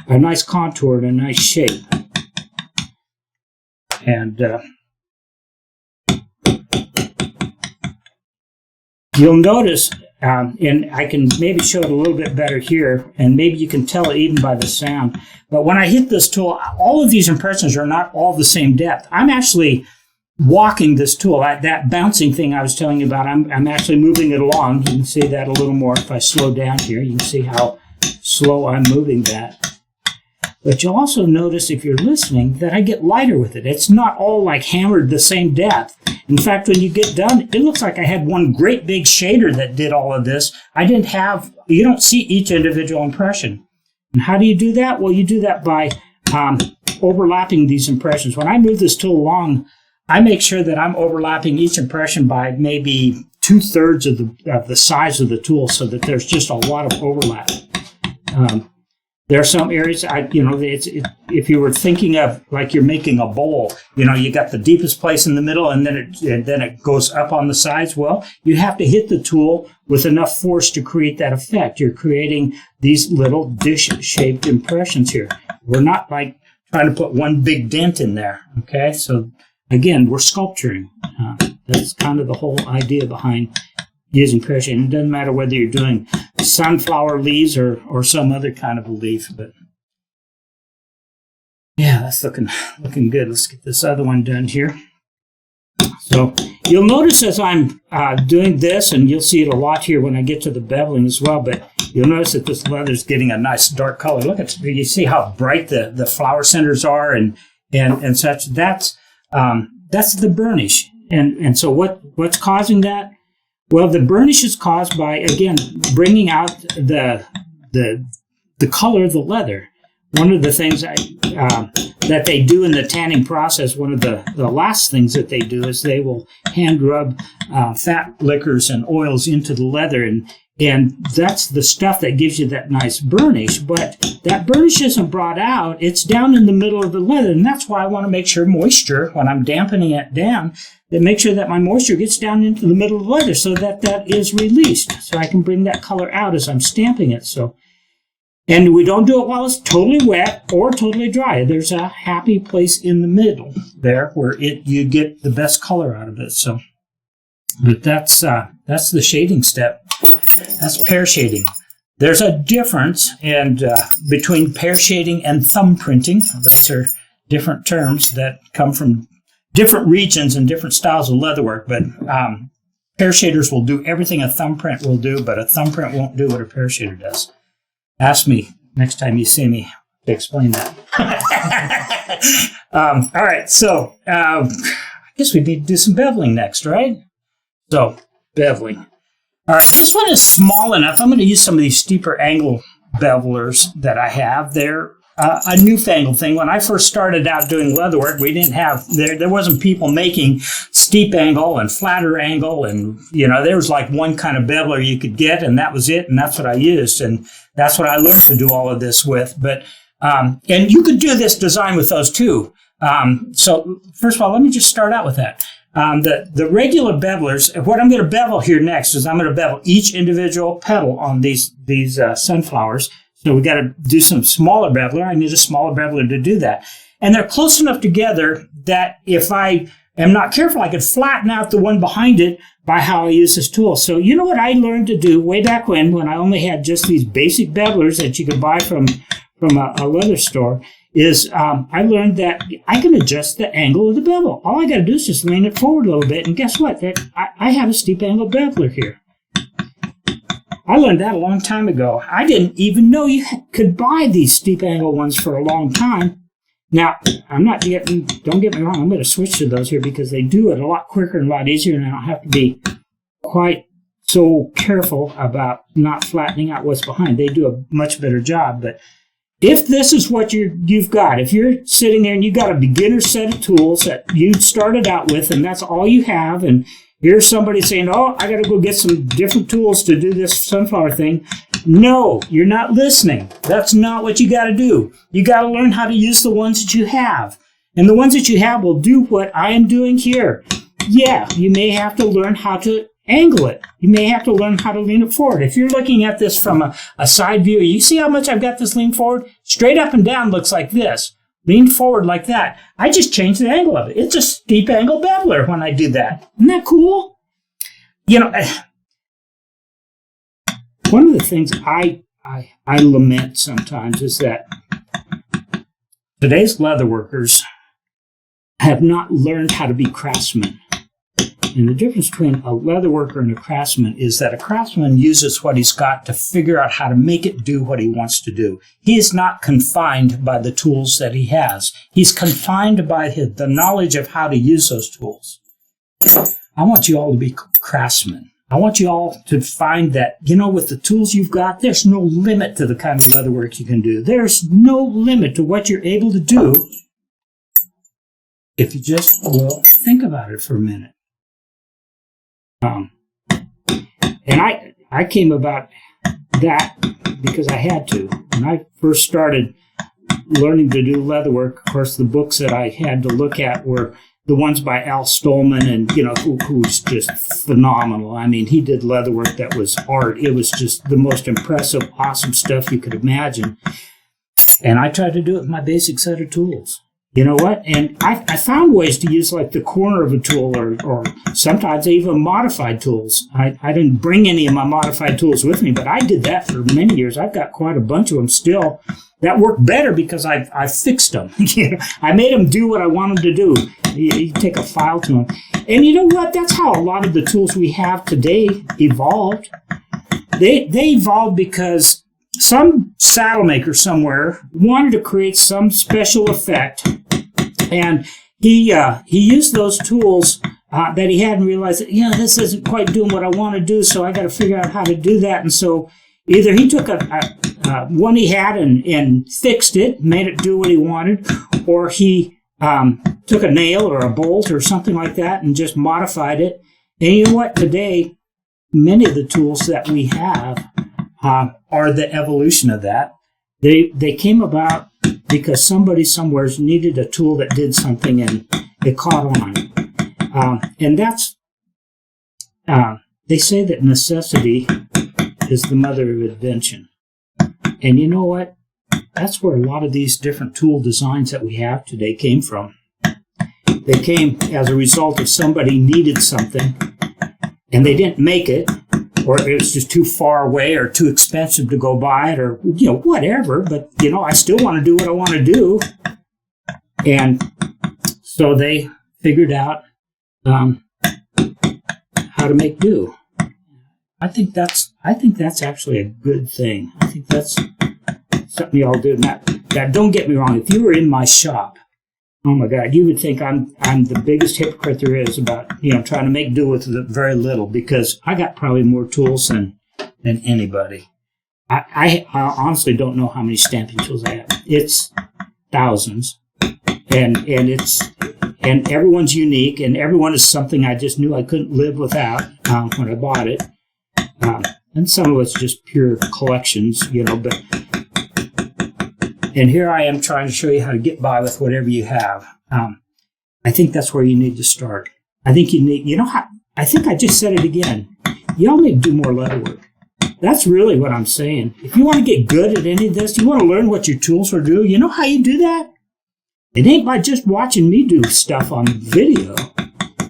nice contour and a nice shape. And you'll notice, and I can maybe show it a little bit better here, and maybe you can tell it even by the sound. But when I hit this tool, all of these impressions are not all the same depth. I'm actually walking this tool. That bouncing thing I was telling you about, I'm actually moving it along. You can see that a little more if I slow down here. You can see how slow I'm moving that. But you'll also notice, if you're listening, that I get lighter with it. It's not all hammered the same depth. In fact, when you get done, it looks like I had one great big shader that did all of this. You don't see each individual impression. And how do you do that? Well, you do that by overlapping these impressions. When I move this tool along, I make sure that I'm overlapping each impression by maybe 2/3 of the size of the tool, so that there's just a lot of overlap. There are some areas, if you were thinking of you're making a bowl, you got the deepest place in the middle, and then it goes up on the sides. Well, you have to hit the tool with enough force to create that effect. You're creating these little dish-shaped impressions here. We're not trying to put one big dent in there. Okay, so again, we're sculpturing. That's kind of the whole idea behind using pear shading. It doesn't matter whether you're doing sunflower leaves or some other kind of a leaf, but yeah, that's looking good. Let's get this other one done here. So you'll notice as I'm doing this, and you'll see it a lot here when I get to the beveling as well, but you'll notice that this leather's getting a nice dark color. Look at, you see how bright the flower centers are and such. That's the burnish. And so what's causing that? Well, the burnish is caused by, again, bringing out the color of the leather. One of the things that they do in the tanning process, one of the last things that they do is they will hand rub fat liquors and oils into the leather, and that's the stuff that gives you that nice burnish. But that burnish isn't brought out. It's down in the middle of the leather, and that's why I want to make sure moisture, when I'm dampening it down, that make sure that my moisture gets down into the middle of the leather so that is released, so I can bring that color out as I'm stamping it. And we don't do it while it's totally wet or totally dry. There's a happy place in the middle there where you get the best color out of it. So, but that's the shading step. That's pear shading. There's a difference between pear shading and thumb printing. Those are different terms that come from different regions and different styles of leatherwork. But pear shaders will do everything a thumbprint will do, but a thumbprint won't do what a pear shader does. Ask me next time you see me to explain that. All right, so I guess we need to do some beveling next, right? So, beveling. All right, this one is small enough. I'm going to use some of these steeper angle bevelers that I have. They're a newfangled thing. When I first started out doing leatherwork, we didn't have, there wasn't people making steep angle and flatter angle, and there was like one kind of beveler you could get, and that was it, and that's what I used, and that's what I learned to do all of this with. But and you could do this design with those too. So first of all, let me just start out with that. The regular bevelers, what I'm going to bevel here next is I'm going to bevel each individual petal on these sunflowers. So we got to do some smaller beveler. I need a smaller beveler to do that. And they're close enough together that if I am not careful, I could flatten out the one behind it by how I use this tool. So you know what I learned to do way back when I only had just these basic bevelers that you could buy from a leather store, is I learned that I can adjust the angle of the bevel. All I got to do is just lean it forward a little bit, and guess what? I have a steep angle beveler here. I learned that a long time ago. I didn't even know you could buy these steep angle ones for a long time. Now, don't get me wrong, I'm going to switch to those here because they do it a lot quicker and a lot easier, and I don't have to be quite so careful about not flattening out what's behind. They do a much better job. But if this is what you've got, if you're sitting there and you've got a beginner set of tools that you started out with, and that's all you have, and here's somebody saying, oh, I got to go get some different tools to do this sunflower thing. No, you're not listening. That's not what you got to do. You got to learn how to use the ones that you have. And the ones that you have will do what I am doing here. Yeah, you may have to learn how to angle it. You may have to learn how to lean it forward. If you're looking at this from a side view, you see how much I've got this lean forward? Straight up and down looks like this. Lean forward like that. I just changed the angle of it. It's a steep angle beveler when I do that. Isn't that cool? One of the things I lament sometimes is that today's leatherworkers have not learned how to be craftsmen. And the difference between a leatherworker and a craftsman is that a craftsman uses what he's got to figure out how to make it do what he wants to do. He is not confined by the tools that he has. He's confined by the knowledge of how to use those tools. I want you all to be craftsmen. I want you all to find that, with the tools you've got, there's no limit to the kind of leatherwork you can do. There's no limit to what you're able to do if you just will think about it for a minute. And I came about that because I had to. When I first started learning to do leatherwork, of course, the books that I had to look at were the ones by Al Stolman, and who's just phenomenal. I mean, he did leatherwork that was art. It was just the most impressive, awesome stuff you could imagine. And I tried to do it with my basic set of tools. You know what? And I found ways to use like the corner of a tool or sometimes even modified tools. I didn't bring any of my modified tools with me, but I did that for many years. I've got quite a bunch of them still that work better because I fixed them. I made them do what I wanted to do. You take a file to them. And you know what? That's how a lot of the tools we have today evolved. They evolved because some saddle maker somewhere wanted to create some special effect, and he used those tools that he hadn't realized that, this isn't quite doing what I want to do, so I got to figure out how to do that. And so either he took one he had and fixed it, made it do what he wanted, or he took a nail or a bolt or something like that and just modified it. And you know what? Today, many of the tools that we have are the evolution of that. They came about because somebody somewhere needed a tool that did something and it caught on. And that's, they say that necessity is the mother of invention. And you know what? That's where a lot of these different tool designs that we have today came from. They came as a result of somebody needed something and they didn't make it, or it was just too far away or too expensive to go buy it, or, whatever. But, I still want to do what I want to do. And so they figured out how to make do. I think that's actually a good thing. I think that's something y'all do. Now, don't get me wrong. If you were in my shop, oh my God, you would think I'm the biggest hypocrite there is about trying to make do with very little, because I got probably more tools than anybody. I honestly don't know how many stamping tools I have. It's thousands, and everyone's unique, and everyone is something I just knew I couldn't live without when I bought it. And some of it's just pure collections, but. And here I am trying to show you how to get by with whatever you have. I think that's where you need to start. I think you need, I think I just said it again. Y'all need to do more leather work. That's really what I'm saying. If you want to get good at any of this, you want to learn what your tools will do, you know how you do that? It ain't by just watching me do stuff on video.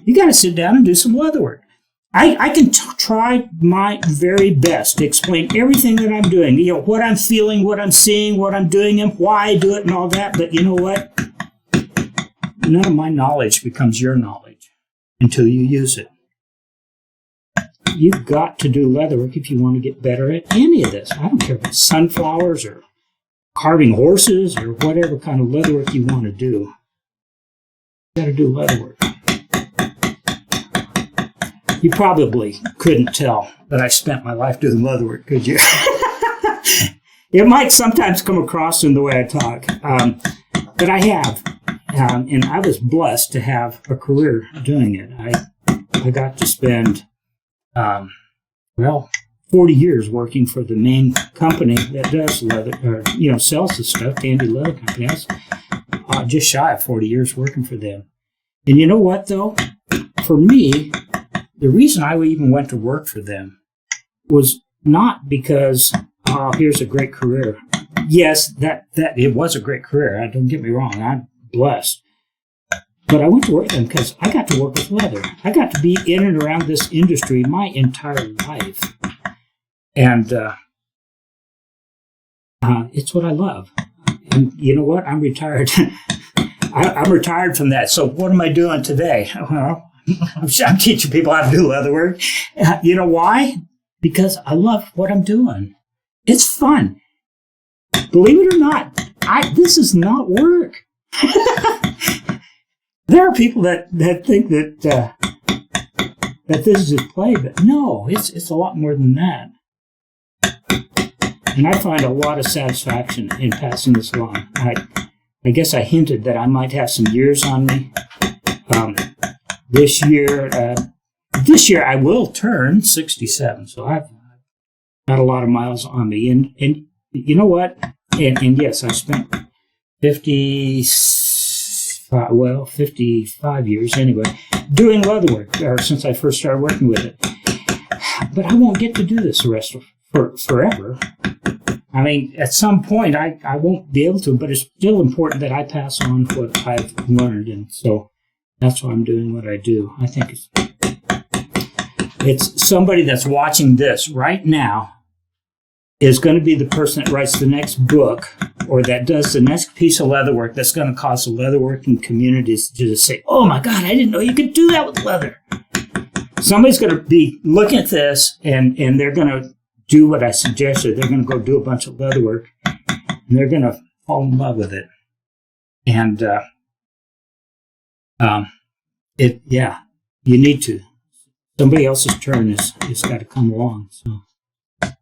You got to sit down and do some leather work. I can try my very best to explain everything that I'm doing, what I'm feeling, what I'm seeing, what I'm doing, and why I do it and all that. But you know what? None of my knowledge becomes your knowledge until you use it. You've got to do leatherwork if you want to get better at any of this. I don't care if it's sunflowers or carving horses or whatever kind of leatherwork you want to do. You've got to do leatherwork. You probably couldn't tell that I spent my life doing leatherwork, could you? It might sometimes come across in the way I talk, but I have. And I was blessed to have a career doing it. I got to spend, 40 years working for the main company that does leather, or, sells the stuff, Tandy Leather Company. I was just shy of 40 years working for them. And you know what, though? For me, the reason I even went to work for them was not because, here's a great career. Yes, that it was a great career. Don't get me wrong. I'm blessed. But I went to work with them because I got to work with leather. I got to be in and around this industry my entire life. And it's what I love. And you know what? I'm retired. I'm retired from that. So what am I doing today? Well, I'm teaching people how to do leather work. You know why? Because I love what I'm doing. It's fun. Believe it or not, this is not work. There are people that think that this is just play, but no, it's a lot more than that. And I find a lot of satisfaction in passing this along. I guess I hinted that I might have some years on me. This year I will turn 67, so I've got a lot of miles on me. And you know what? And yes, I spent 55 years anyway, doing leatherwork, or since I first started working with it. But I won't get to do this the rest of forever. I mean, at some point I won't be able to, but it's still important that I pass on what I've learned, and so that's why I'm doing what I do. I think it's somebody that's watching this right now is going to be the person that writes the next book or that does the next piece of leatherwork that's going to cause the leatherworking communities to just say, oh my God, I didn't know you could do that with leather. Somebody's going to be looking at this and they're going to do what I suggested. They're going to go do a bunch of leatherwork and they're going to fall in love with it. And you need to. Somebody else's turn is got to come along. So, a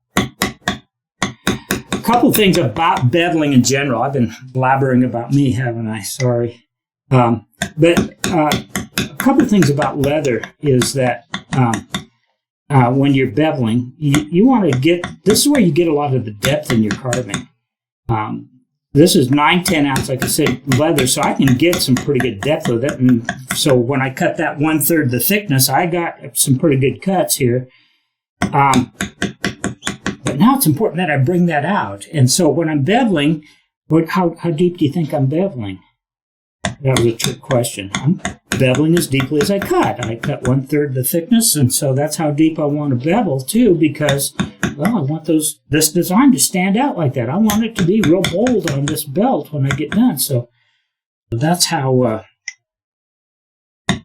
couple things about beveling in general. I've been blabbering about me, haven't I? Sorry. But a couple things about leather is that when you're beveling, you want to get, this is where you get a lot of the depth in your carving. This is 9/10 ounce, like I said, leather, so I can get some pretty good depth with it. And so when I cut that 1/3 the thickness, I got some pretty good cuts here. But now it's important that I bring that out. And so when I'm beveling, how deep do you think I'm beveling? That was a trick question. I'm beveling as deeply as I cut. I cut 1/3 the thickness, and so that's how deep I want to bevel too, because, well, I want this design to stand out like that. I want it to be real bold on this belt when I get done. So that's how I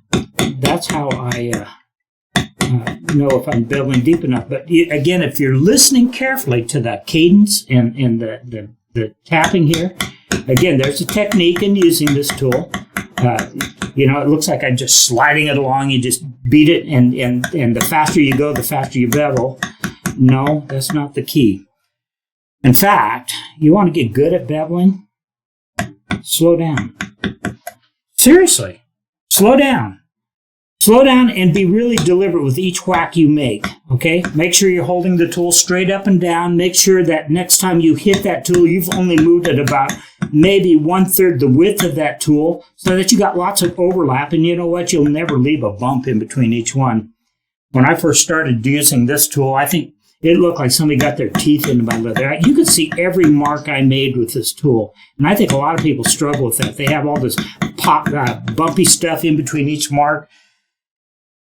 know if I'm beveling deep enough. But again, if you're listening carefully to the cadence and the tapping here, again, there's a technique in using this tool. It looks like I'm just sliding it along. You just beat it, and the faster you go, the faster you bevel. No, that's not the key. In fact, you want to get good at beveling? Slow down. Seriously, slow down. Slow down and be really deliberate with each whack you make, okay? Make sure you're holding the tool straight up and down. Make sure that next time you hit that tool, you've only moved it about maybe 1/3 the width of that tool so that you got lots of overlap. And you know what? You'll never leave a bump in between each one. When I first started using this tool, I think it looked like somebody got their teeth into my leather. You could see every mark I made with this tool. And I think a lot of people struggle with that. They have all this bumpy stuff in between each mark.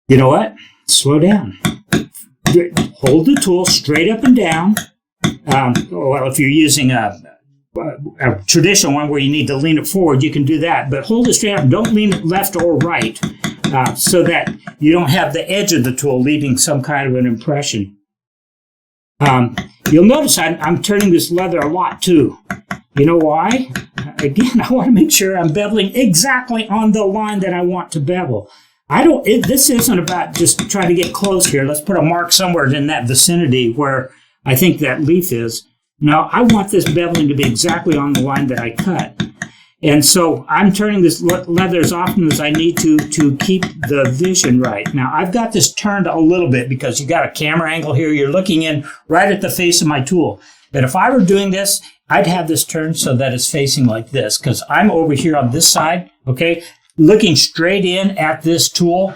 You know what? Slow down. Hold the tool straight up and down. Well, if you're using a traditional one where you need to lean it forward, you can do that. But hold it straight up. Don't lean it left or right so that you don't have the edge of the tool leaving some kind of an impression. You'll notice I'm turning this leather a lot too. You know why? Again, I want to make sure I'm beveling exactly on the line that I want to bevel. This isn't about just trying to get close here. Let's put a mark somewhere in that vicinity where I think that leaf is. No, I want this beveling to be exactly on the line that I cut. And so I'm turning this leather as often as I need to keep the vision right. Now, I've got this turned a little bit because you got a camera angle here. You're looking in right at the face of my tool. But if I were doing this, I'd have this turned so that it's facing like this because I'm over here on this side, okay, looking straight in at this tool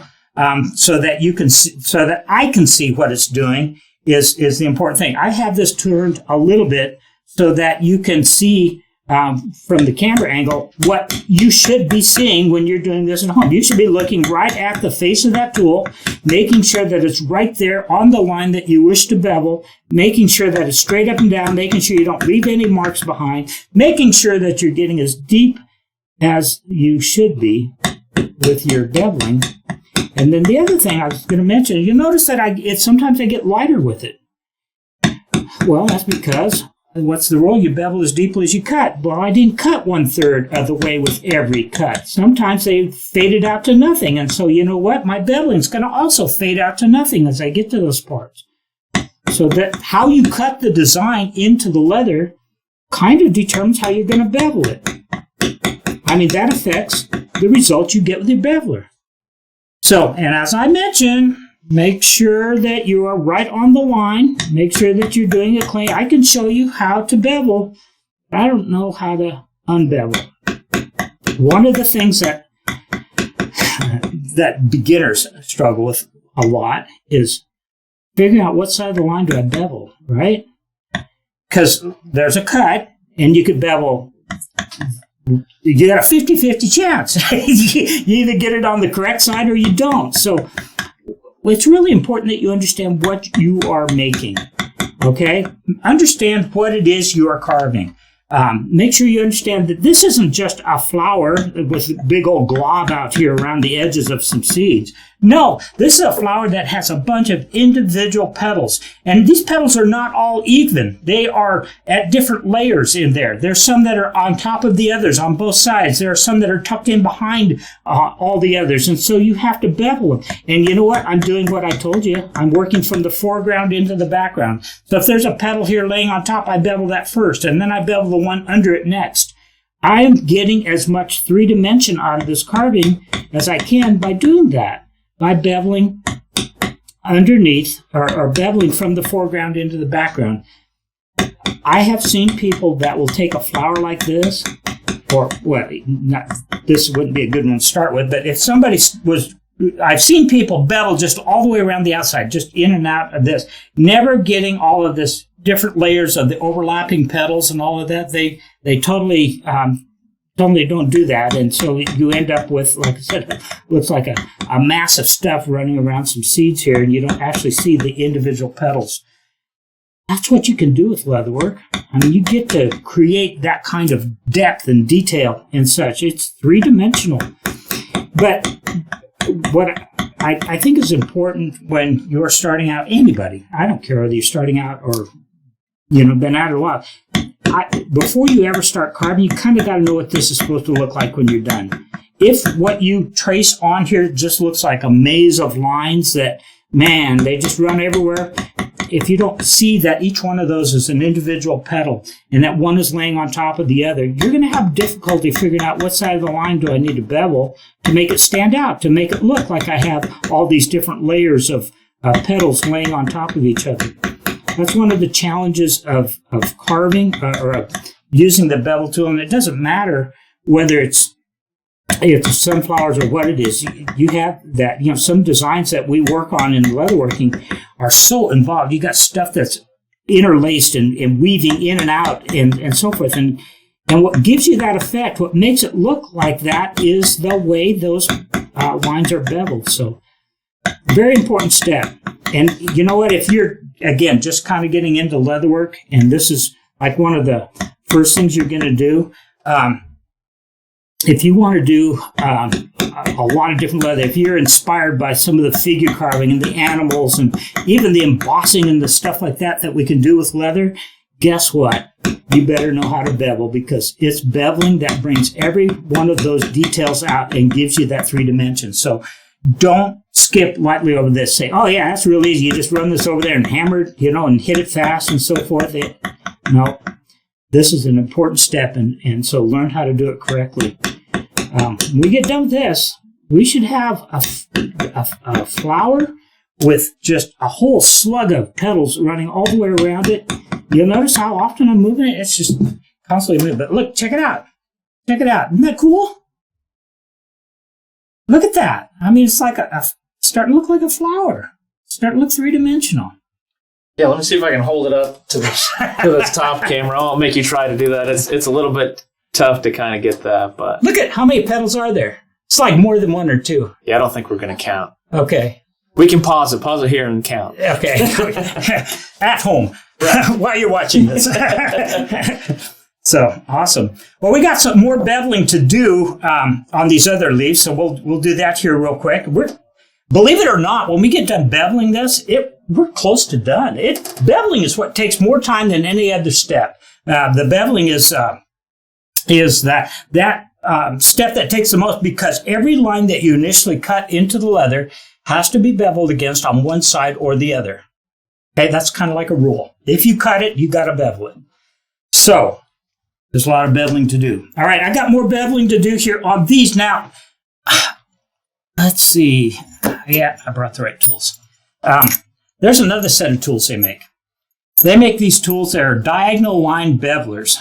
so that I can see what it's doing is the important thing. I have this turned a little bit so that you can see from the camera angle what you should be seeing when you're doing this at home. You should be looking right at the face of that tool, making sure that it's right there on the line that you wish to bevel, making sure that it's straight up and down, making sure you don't leave any marks behind, making sure that you're getting as deep as you should be with your beveling. And then the other thing I was going to mention, you'll notice that sometimes I get lighter with it. Well, that's because what's the rule? You bevel as deeply as you cut. Well, I didn't cut 1/3 of the way with every cut. Sometimes they faded out to nothing. And so, you know what? My beveling's going to also fade out to nothing as I get to those parts. So that how you cut the design into the leather kind of determines how you're going to bevel it. I mean, that affects the results you get with your beveler. So, and as I mentioned, make sure that you are right on the line. Make sure that you're doing it clean. I can show you how to bevel, but I don't know how to unbevel. One of the things that beginners struggle with a lot is figuring out what side of the line do I bevel, right? Because there's a cut, and you could bevel. You got a 50-50 chance. You either get it on the correct side or you don't. So it's really important that you understand what you are making, okay? Understand what it is you are carving. make sure you understand that this isn't just a flower with a big old glob out here around the edges of some seeds. No, this is a flower that has a bunch of individual petals. And these petals are not all even. They are at different layers in there. There's some that are on top of the others on both sides. There are some that are tucked in behind all the others. And so you have to bevel them. And you know what? I'm doing what I told you. I'm working from the foreground into the background. So if there's a petal here laying on top, I bevel that first. And then I bevel the one under it next. I'm getting as much three-dimension out of this carving as I can by doing that. By beveling underneath, or beveling from the foreground into the background. I have seen people that will take a flower like this, or, well, this wouldn't be a good one to start with, but if somebody I've seen people bevel just all the way around the outside, just in and out of this, never getting all of this different layers of the overlapping petals and all of that. They totally don't do that, and so you end up with, like I said, looks like a mass of stuff running around some seeds here, and you don't actually see the individual petals. That's what you can do with leatherwork. I mean, you get to create that kind of depth and detail and such. It's three-dimensional. But what I think is important when you're starting out, anybody, I don't care whether you're starting out or, been at it a while, before you ever start carving, you kind of got to know what this is supposed to look like when you're done. If what you trace on here just looks like a maze of lines that, man, they just run everywhere, if you don't see that each one of those is an individual petal and that one is laying on top of the other, you're going to have difficulty figuring out what side of the line do I need to bevel to make it stand out, to make it look like I have all these different layers of petals laying on top of each other. That's one of the challenges of carving or of using the bevel tool, and it doesn't matter whether it's sunflowers or what it is. You have that, some designs that we work on in leatherworking are so involved. You got stuff that's interlaced and weaving in and out and so forth. And what gives you that effect, what makes it look like that, is the way those lines are beveled. So very important step. And you know what? If you're, again, just kind of getting into leatherwork, and this is like one of the first things you're going to do, if you want to do a lot of different leather, if you're inspired by some of the figure carving and the animals and even the embossing and the stuff like that we can do with leather, guess what? You better know how to bevel, because it's beveling that brings every one of those details out and gives you that 3 dimensions. So don't skip lightly over this. Say, oh yeah, that's real easy. You just run this over there and hammer it, and hit it fast and so forth. No, this is an important step, and so learn how to do it correctly. When we get done with this, we should have a flower with just a whole slug of petals running all the way around it. You'll notice how often I'm moving it. It's just constantly moving. But look, check it out. Check it out. Isn't that cool? Look at that. I mean, it's like starting to look like a flower. Starting to look 3-dimensional. Yeah, let me see if I can hold it up to this top camera. I'll make you try to do that. It's a little bit tough to kind of get that, but look at how many petals are there. It's like more than 1 or 2. Yeah, I don't think we're going to count. Okay. We can pause it here and count. Okay. At home while you're watching this. So awesome. Well, we got some more beveling to do on these other leaves, so we'll do that here real quick. Believe it or not, when we get done beveling this, we're close to done. Beveling is what takes more time than any other step. The beveling is that step that takes the most, because every line that you initially cut into the leather has to be beveled against on one side or the other. Okay, that's kind of like a rule. If you cut it, you got to bevel it. So there's a lot of beveling to do. All right, I got more beveling to do here on these now. Let's see. Yeah, I brought the right tools. There's another set of tools they make. They make these tools that are diagonal line bevelers.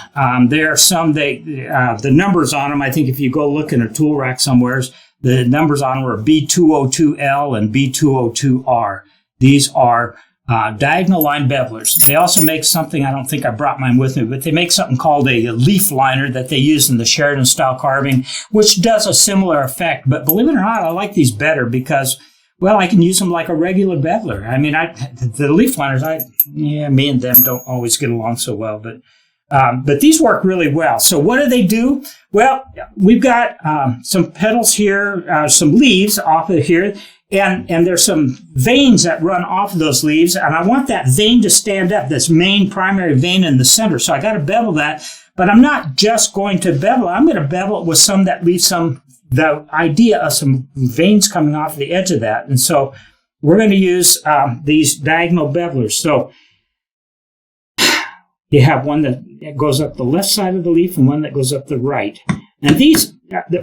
There are some, the numbers on them, I think if you go look in a tool rack somewhere, the numbers on them are B202L and B202R. These are diagonal line bevelers. They also make something, I don't think I brought mine with me, but they make something called a leaf liner that they use in the Sheridan style carving, which does a similar effect. But believe it or not, I like these better because, well, I can use them like a regular beveler. I mean, the leaf liners, me and them don't always get along so well, but But these work really well. So what do they do? Well, we've got some petals here, some leaves off of here, and there's some veins that run off of those leaves, and I want that vein to stand up, this main primary vein in the center. So I got to bevel that, but I'm not just going to bevel. I'm going to bevel it with some that leaves the idea of some veins coming off the edge of that. And so we're going to use these diagonal bevelers. So you have one that goes up the left side of the leaf and one that goes up the right. And these,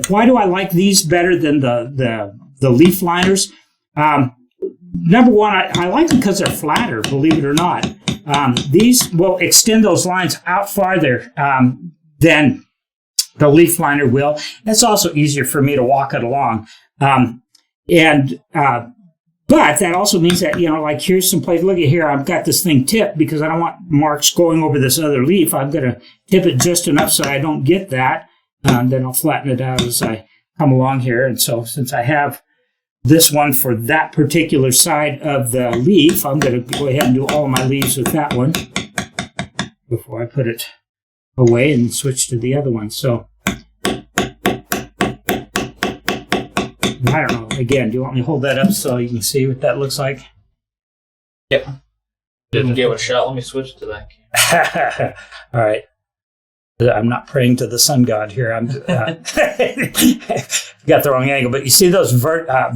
why do I like these better than the leaf liners? Number one, I like them because they're flatter, believe it or not. These will extend those lines out farther than the leaf liner will. It's also easier for me to walk it along. But that also means that, like here's some place, look at here, I've got this thing tipped because I don't want marks going over this other leaf. I'm going to tip it just enough so I don't get that. Then I'll flatten it out as I come along here. And so since I have this one for that particular side of the leaf, I'm going to go ahead and do all of my leaves with that one before I put it away and switch to the other one. So I don't know. Again, do you want me to hold that up so you can see what that looks like? Yep. Didn't give it a shot. Let me switch to that. All right. I'm not praying to the sun god here. I'm got the wrong angle. But you see those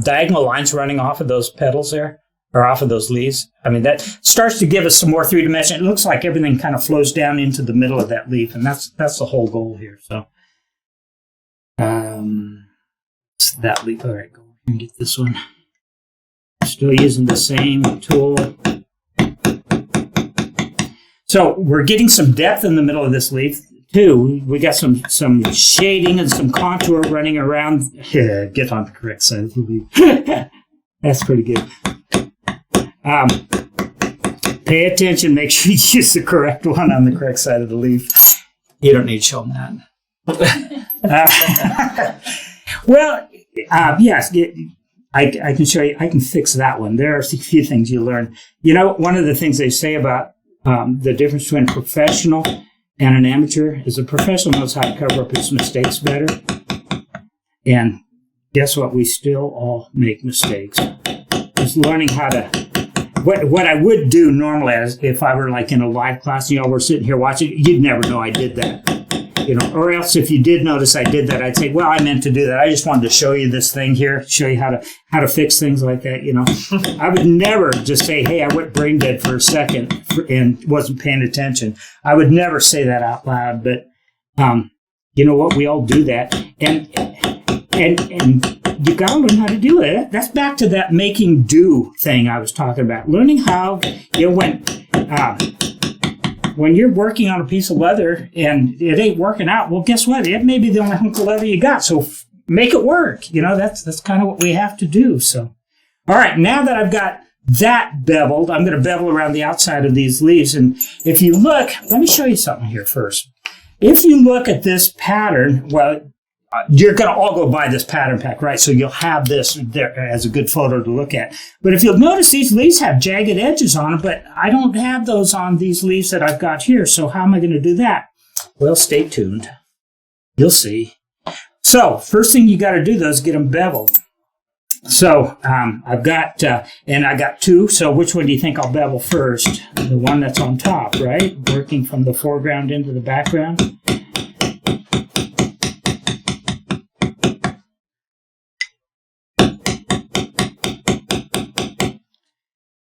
diagonal lines running off of those petals there, or off of those leaves? I mean, that starts to give us some more three-dimension. It looks like everything kind of flows down into the middle of that leaf, and that's the whole goal here. So, it's that leaf. All right, go and get this one. Still using the same tool. So we're getting some depth in the middle of this leaf too. We got some shading and some contour running around. Get on the correct side of the leaf. That's pretty good. Pay attention. Make sure you use the correct one on the correct side of the leaf. You don't need to show them that. Well, yes, I can show you. I can fix that one. There are a few things you learn. One of the things they say about the difference between a professional and an amateur is a professional knows how to cover up his mistakes better. And guess what? We still all make mistakes. Just learning how to... What I would do normally is if I were like in a live class, we're sitting here watching, you'd never know I did that. Or else if you did notice I did that, I'd say, well, I meant to do that. I just wanted to show you this thing here, show you how to fix things like that, I would never just say, hey, I went brain dead for a second and wasn't paying attention. I would never say that out loud, but you know what? We all do that. And you got to learn how to do it. That's back to that making do thing I was talking about. Learning how, when you're working on a piece of leather and it ain't working out, well, guess what? It may be the only hunk of leather you got. So make it work. That's kind of what we have to do. So, all right, now that I've got that beveled, I'm going to bevel around the outside of these leaves. And if you look, let me show you something here first. If you look at this pattern, well, you're going to all go buy this pattern pack, right? So you'll have this there as a good photo to look at. But if you'll notice, these leaves have jagged edges on them, but I don't have those on these leaves that I've got here. So how am I going to do that? Well, stay tuned. You'll see. So first thing you got to do, though, is get them beveled. So I've got, and I got two. So which one do you think I'll bevel first? The one that's on top, right? Working from the foreground into the background.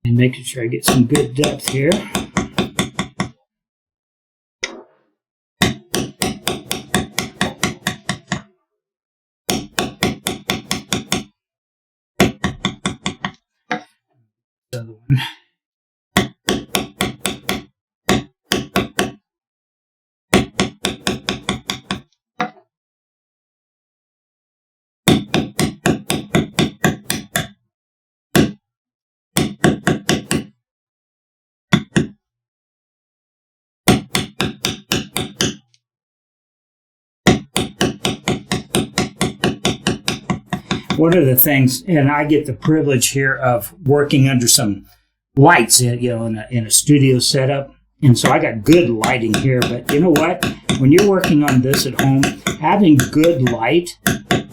And making sure I get some good depth here. Other one. One of the things, and I get the privilege here of working under some lights, in a studio setup. And so I got good lighting here, but you know what? When you're working on this at home, having good light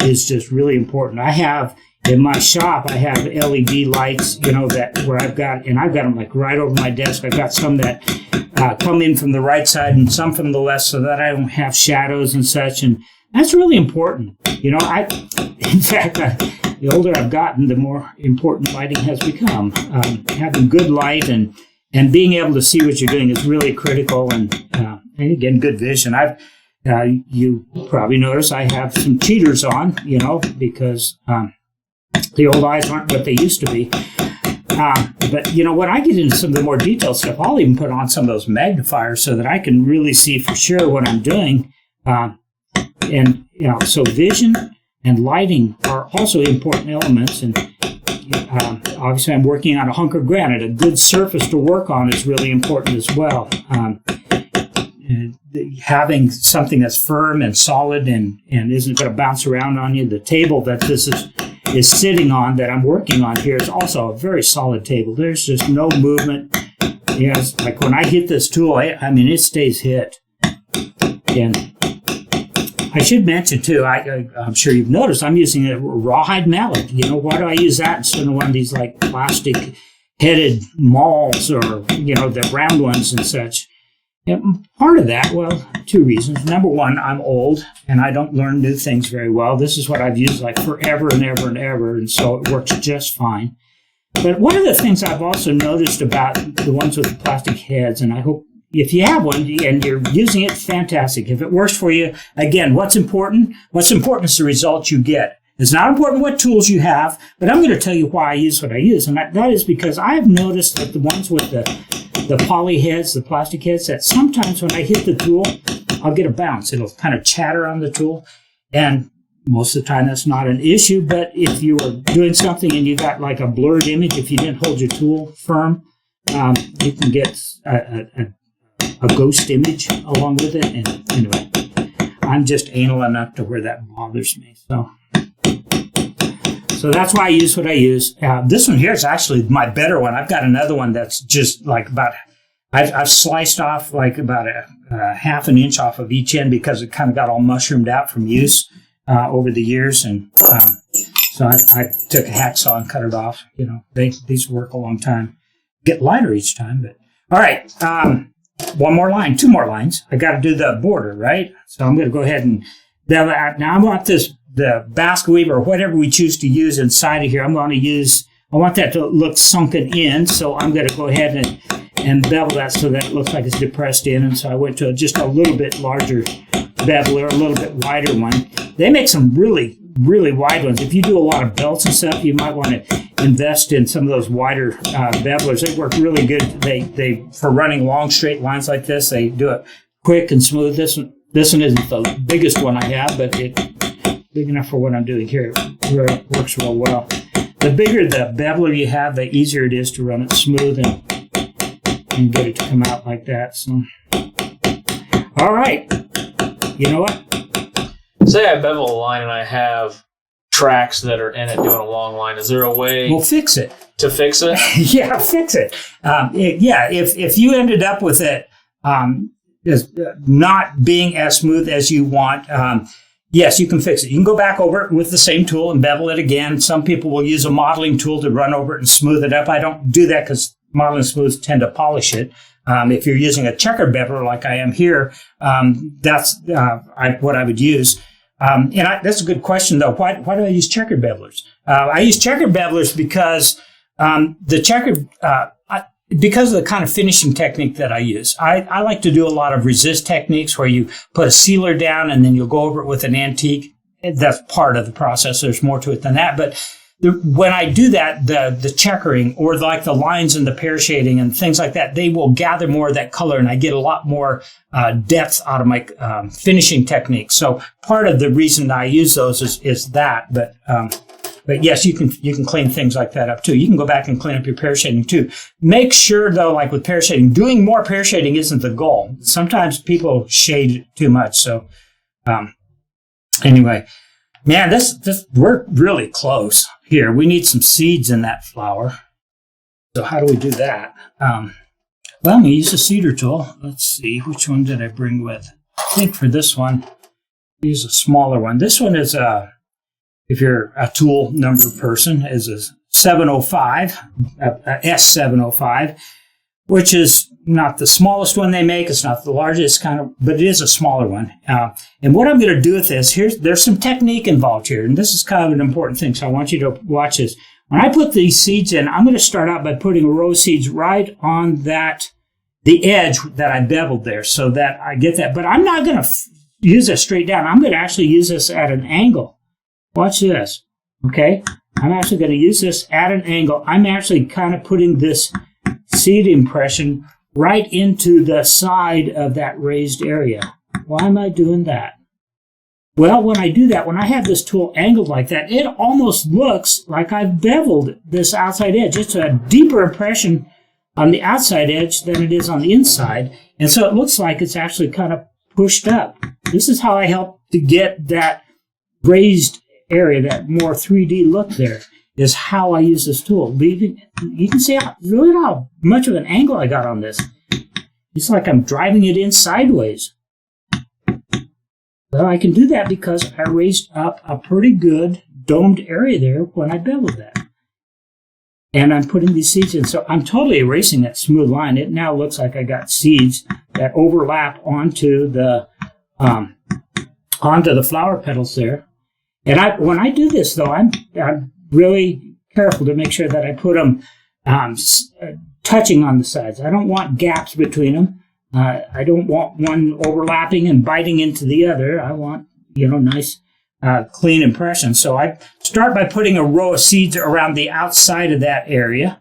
is just really important. I have, in my shop, I have LED lights, I've got them like right over my desk. I've got some that come in from the right side and some from the left so that I don't have shadows and such. And that's really important. In fact, the older I've gotten, the more important lighting has become. Having good light and being able to see what you're doing is really critical. And again, good vision. You probably notice I have some cheaters on, because the old eyes aren't what they used to be. But when I get into some of the more detailed stuff, I'll even put on some of those magnifiers so that I can really see for sure what I'm doing. So vision and lighting are also important elements. And obviously, I'm working on a hunk of granite. A good surface to work on is really important as well. Having something that's firm and solid and isn't going to bounce around on you. The table that this is sitting on that I'm working on here is also a very solid table. There's just no movement. Yes, like when I hit this tool, it stays hit. And I should mention too, I'm sure you've noticed, I'm using a rawhide mallet. Why do I use that instead of one of these like plastic headed mauls or, the round ones and such? And part of that, well, two reasons. Number one, I'm old and I don't learn new things very well. This is what I've used like forever and ever and ever, and so it works just fine. But one of the things I've also noticed about the ones with the plastic heads, and I hope if you have one and you're using it, fantastic. If it works for you, again, what's important? What's important is the results you get. It's not important what tools you have, but I'm going to tell you why I use what I use. And that is because I have noticed that the ones with the poly heads, the plastic heads, that sometimes when I hit the tool, I'll get a bounce. It'll kind of chatter on the tool. And most of the time that's not an issue, but if you were doing something and you got like a blurred image, if you didn't hold your tool firm, you can get a ghost image along with it. And anyway, I'm just anal enough to where that bothers me. So that's why I use what I use. This one here is actually my better one. I've got another one that's just like I've sliced off like about a half an inch off of each end because it kind of got all mushroomed out from use over the years. And so I took a hacksaw and cut it off. These work a long time. Get lighter each time. But all right, one more line, two more lines. I got to do the border, right? So I'm going to go ahead and now I want the basket weave or whatever we choose to use inside of here. I want that to look sunken in. So I'm going to go ahead and bevel that so that it looks like it's depressed in. And so I went to just a little bit larger beveler, a little bit wider one. They make some really, really wide ones. If you do a lot of belts and stuff, you might want to invest in some of those wider bevelers. They work really good. They for running long straight lines like this, they do it quick and smooth. This one isn't the biggest one I have, but it's big enough for what I'm doing here. It works real well. The bigger the beveler you have, the easier it is to run it smooth and get it to come out like that. So, all right. You know what? Say I bevel a line and I have tracks that are in it doing a long line. Is there a way? We'll fix it. To fix it? Yeah, fix it. If you ended up with it not being as smooth as you want, yes, you can fix it. You can go back over it with the same tool and bevel it again. Some people will use a modeling tool to run over it and smooth it up. I don't do that because modeling smooths tend to polish it. If you're using a checkered beveler like I am here, that's what I would use. That's a good question, though. Why do I use checkered bevelers? I use checkered bevelers because because of the kind of finishing technique that I use. I like to do a lot of resist techniques where you put a sealer down and then you'll go over it with an antique. That's part of the process. There's more to it than that. But when I do that, the checkering or like the lines and the pear shading and things like that, they will gather more of that color and I get a lot more depth out of my finishing technique. So part of the reason I use those is that. But yes, you can clean things like that up too. You can go back and clean up your pear shading too. Make sure though, like with pear shading, doing more pear shading isn't the goal. Sometimes people shade too much. So anyway, man, we're really close here. We need some seeds in that flower. So how do we do that? Well, I'm going to use a cedar tool. Let's see, which one did I bring with? I think for this one, I use a smaller one. This one is if you're a tool number person, is a 705, a S705, which is not the smallest one they make. It's not the largest but it is a smaller one. And what I'm going to do with this, there's some technique involved here, and this is kind of an important thing, so I want you to watch this. When I put these seeds in, I'm going to start out by putting a row of seeds right on the edge that I beveled there, so that I get that. But I'm not going to use this straight down. I'm going to actually use this at an angle. Watch this, okay? I'm actually going to use this at an angle. I'm actually kind of putting this seed impression right into the side of that raised area. Why am I doing that? Well, when I do that, when I have this tool angled like that, it almost looks like I've beveled this outside edge. It's a deeper impression on the outside edge than it is on the inside. And so it looks like it's actually kind of pushed up. This is how I help to get that raised area, that more 3D look there, is how I use this tool. You can see look how much of an angle I got on this. It's like I'm driving it in sideways. Well, I can do that because I raised up a pretty good domed area there when I beveled that. And I'm putting these seeds in. So I'm totally erasing that smooth line. It now looks like I got seeds that overlap onto the flower petals there. And when I do this, though, I'm really careful to make sure that I put them touching on the sides. I don't want gaps between them. I don't want one overlapping and biting into the other. I want, nice, clean impression. So I start by putting a row of seeds around the outside of that area.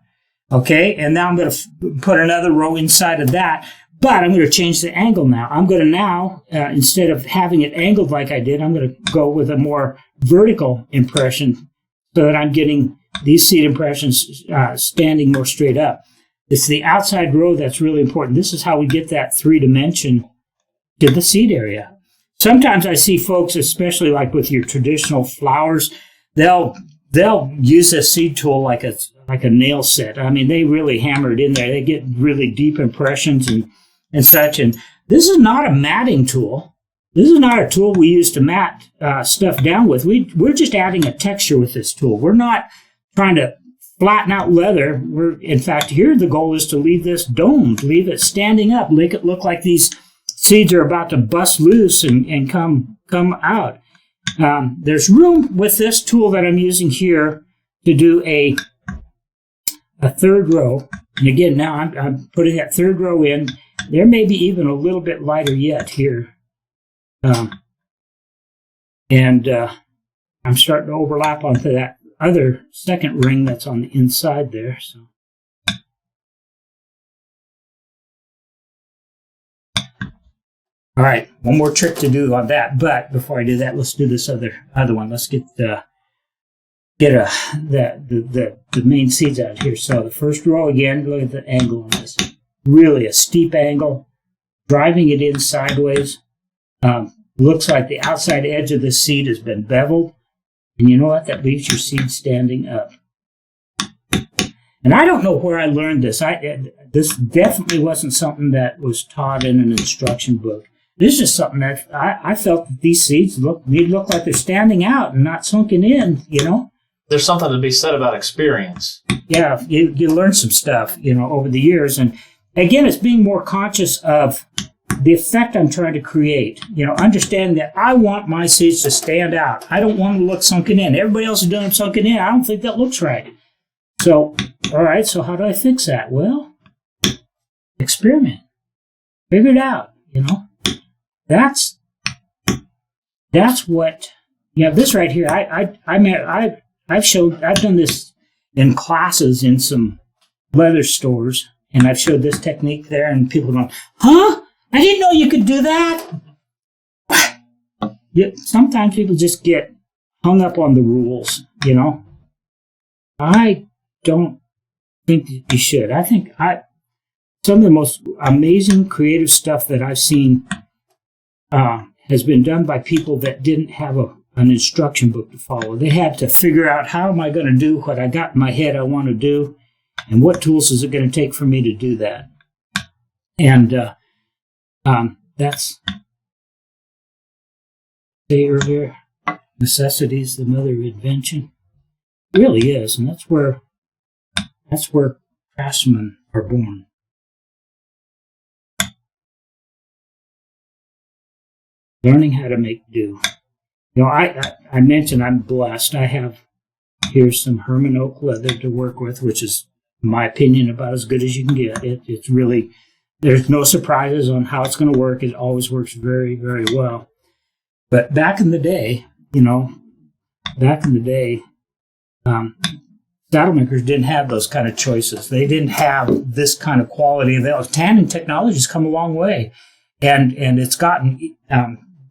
Okay, and now I'm going to put another row inside of that. But I'm going to change the angle now. I'm going to now, instead of having it angled like I did, I'm going to go with a more vertical impression so that I'm getting these seed impressions standing more straight up. It's the outside row that's really important. This is how we get that 3-dimension to the seed area. Sometimes I see folks, especially like with your traditional flowers, they'll use a seed tool like a nail set. I mean, they really hammer it in there. They get really deep impressions and such. And this is not a matting tool. This is not a tool we use to mat stuff down with. We're just adding a texture with this tool. We're not trying to flatten out leather. In fact, here the goal is to leave this domed, leave it standing up, make it look like these seeds are about to bust loose and come out. There's room with this tool that I'm using here to do a third row. And again, now I'm putting that third row in. There may be even a little bit lighter yet here. And I'm starting to overlap onto that other second ring that's on the inside there. So, all right, one more trick to do on that. But before I do that, let's do this other one. Let's get the main seeds out here. So the first row again. Look at the angle on this. Really a steep angle, driving it in sideways. Looks like the outside edge of the seed has been beveled. And you know what? That leaves your seed standing up. And I don't know where I learned this. This definitely wasn't something that was taught in an instruction book. This is just something that I felt that these seeds look like they're standing out and not sunken in, There's something to be said about experience. Yeah, you learn some stuff, over the years. And again, it's being more conscious of the effect I'm trying to create. Understanding that I want my seeds to stand out. I don't want them to look sunken in. Everybody else is doing them sunken in. I don't think that looks right. So, all right, so how do I fix that? Well, experiment. Figure it out, That's what, this right here, I've done this in classes in some leather stores, and I've showed this technique there, and people are going, huh? I didn't know you could do that. Sometimes people just get hung up on the rules, I don't think that you should. I think some of the most amazing creative stuff that I've seen has been done by people that didn't have an instruction book to follow. They had to figure out, how am I going to do what I got in my head I want to do, and what tools is it going to take for me to do that? And that's say earlier, necessity is the mother of invention. It really is, and that's where craftsmen are born. Learning how to make do. You know, I mentioned I'm blessed. I have here some Herman oak leather to work with, which is, in my opinion, about as good as you can get. It's really, there's no surprises on how it's going to work. It always works very, very well. But back in the day, saddle makers didn't have those kind of choices. They didn't have this kind of quality. Tanning technology has come a long way, and it's gotten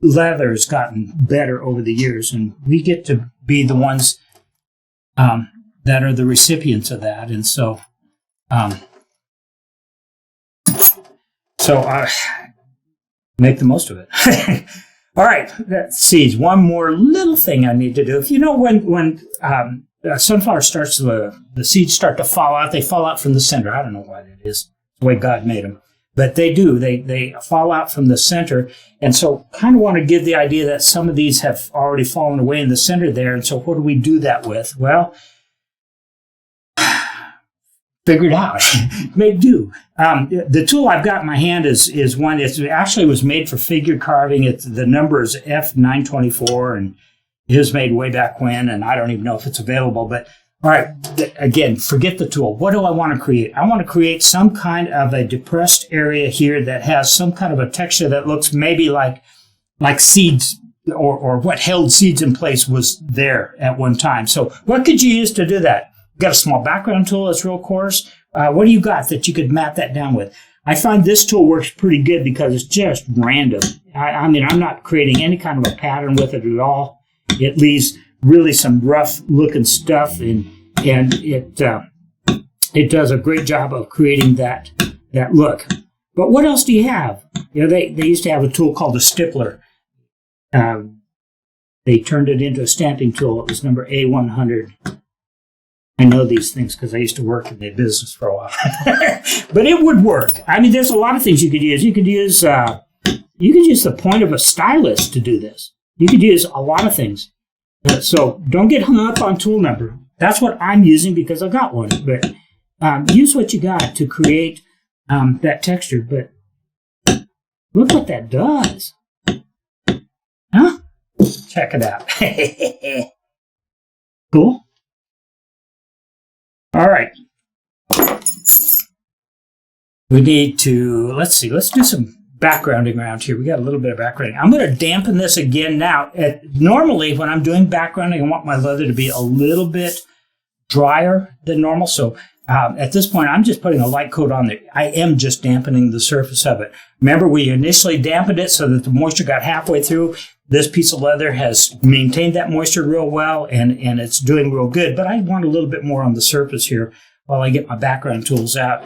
leather's gotten better over the years, and we get to be the ones that are the recipients of that. And so make the most of it. All right, that seeds. One more little thing I need to do. If you know when sunflower starts, the seeds start to fall out. They fall out from the center. I don't know why that is. It's the way God made them. But they do. They fall out from the center. And so kind of want to give the idea that some of these have already fallen away in the center there. And so what do we do that with? Well, figure it out. Make do. The tool I've got in my hand is one. It actually was made for figure carving. The number is F924, and it was made way back when, and I don't even know if it's available. But all right, again, forget the tool. What do I want to create? I want to create some kind of a depressed area here that has some kind of a texture that looks maybe like seeds or what held seeds in place was there at one time. So what could you use to do that? You've got a small background tool that's real coarse. What do you got that you could map that down with? I find this tool works pretty good because it's just random. I mean, I'm not creating any kind of a pattern with it at all. It leaves really some rough looking stuff, and it does a great job of creating that look. But what else do you have? You know, they used to have a tool called a stippler. They turned it into a stamping tool. It was number A100. I know these things because I used to work in the business for a while. But it would work. I mean, there's a lot of things you could use. You could use the point of a stylus to do this. You could use a lot of things. So don't get hung up on tool number. That's what I'm using because I got one. But use what you got to create that texture. But look what that does. Huh? Check it out. Cool. All right. We need to, let's do some backgrounding around here. We got a little bit of backgrounding. I'm going to dampen this again now. Normally, when I'm doing backgrounding, I want my leather to be a little bit drier than normal. So at this point, I'm just putting a light coat on there. I am just dampening the surface of it. Remember, we initially dampened it so that the moisture got halfway through. This piece of leather has maintained that moisture real well, and it's doing real good. But I want a little bit more on the surface here while I get my background tools out.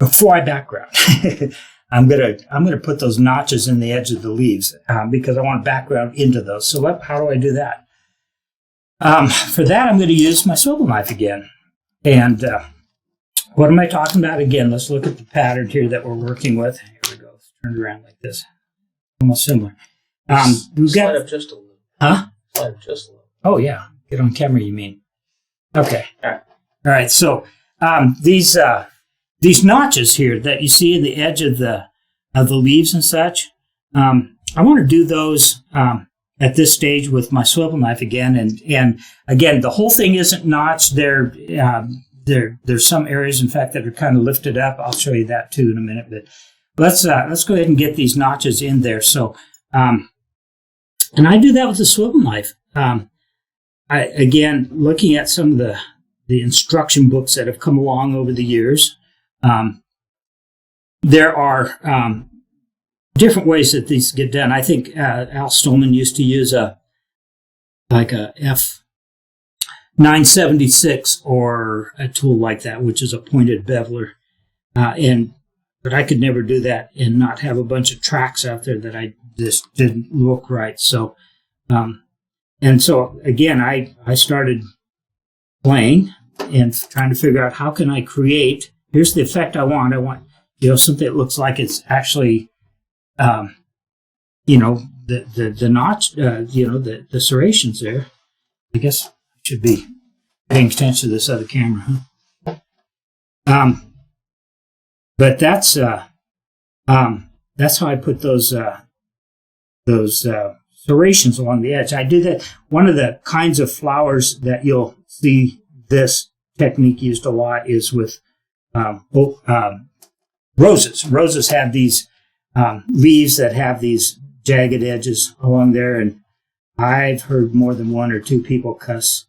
Before I background, I'm gonna put those notches in the edge of the leaves because I want to background into those. So how do I do that? For that, I'm going to use my swivel knife again. And what am I talking about again? Let's look at the pattern here that we're working with. Here we go. Let's turn it around like this. Almost similar. We've got up just a little. Huh? Slide up just a little. Oh yeah, get on camera. You mean? Okay. All right. So these notches here that you see in the edge of the leaves and such, I want to do those at this stage with my swivel knife again. And again, the whole thing isn't notched. There's some areas, in fact, that are kind of lifted up. I'll show you that too in a minute. But let's go ahead and get these notches in there. So, and I do that with the swivel knife. Again, looking at some of the instruction books that have come along over the years, there are different ways that these get done. I think Al Stolman used to use a F976 or a tool like that, which is a pointed beveler. But I could never do that and not have a bunch of tracks out there that I just didn't look right. So, and so again, I started playing and trying to figure out how can I create here's the effect I want. I want, something that looks like it's actually, the notch, the serrations there. I guess I should be paying attention to this other camera, huh? But that's how I put those serrations along the edge. I do that. One of the kinds of flowers that you'll see this technique used a lot is with roses. Roses have these leaves that have these jagged edges along there, and I've heard more than one or two people cuss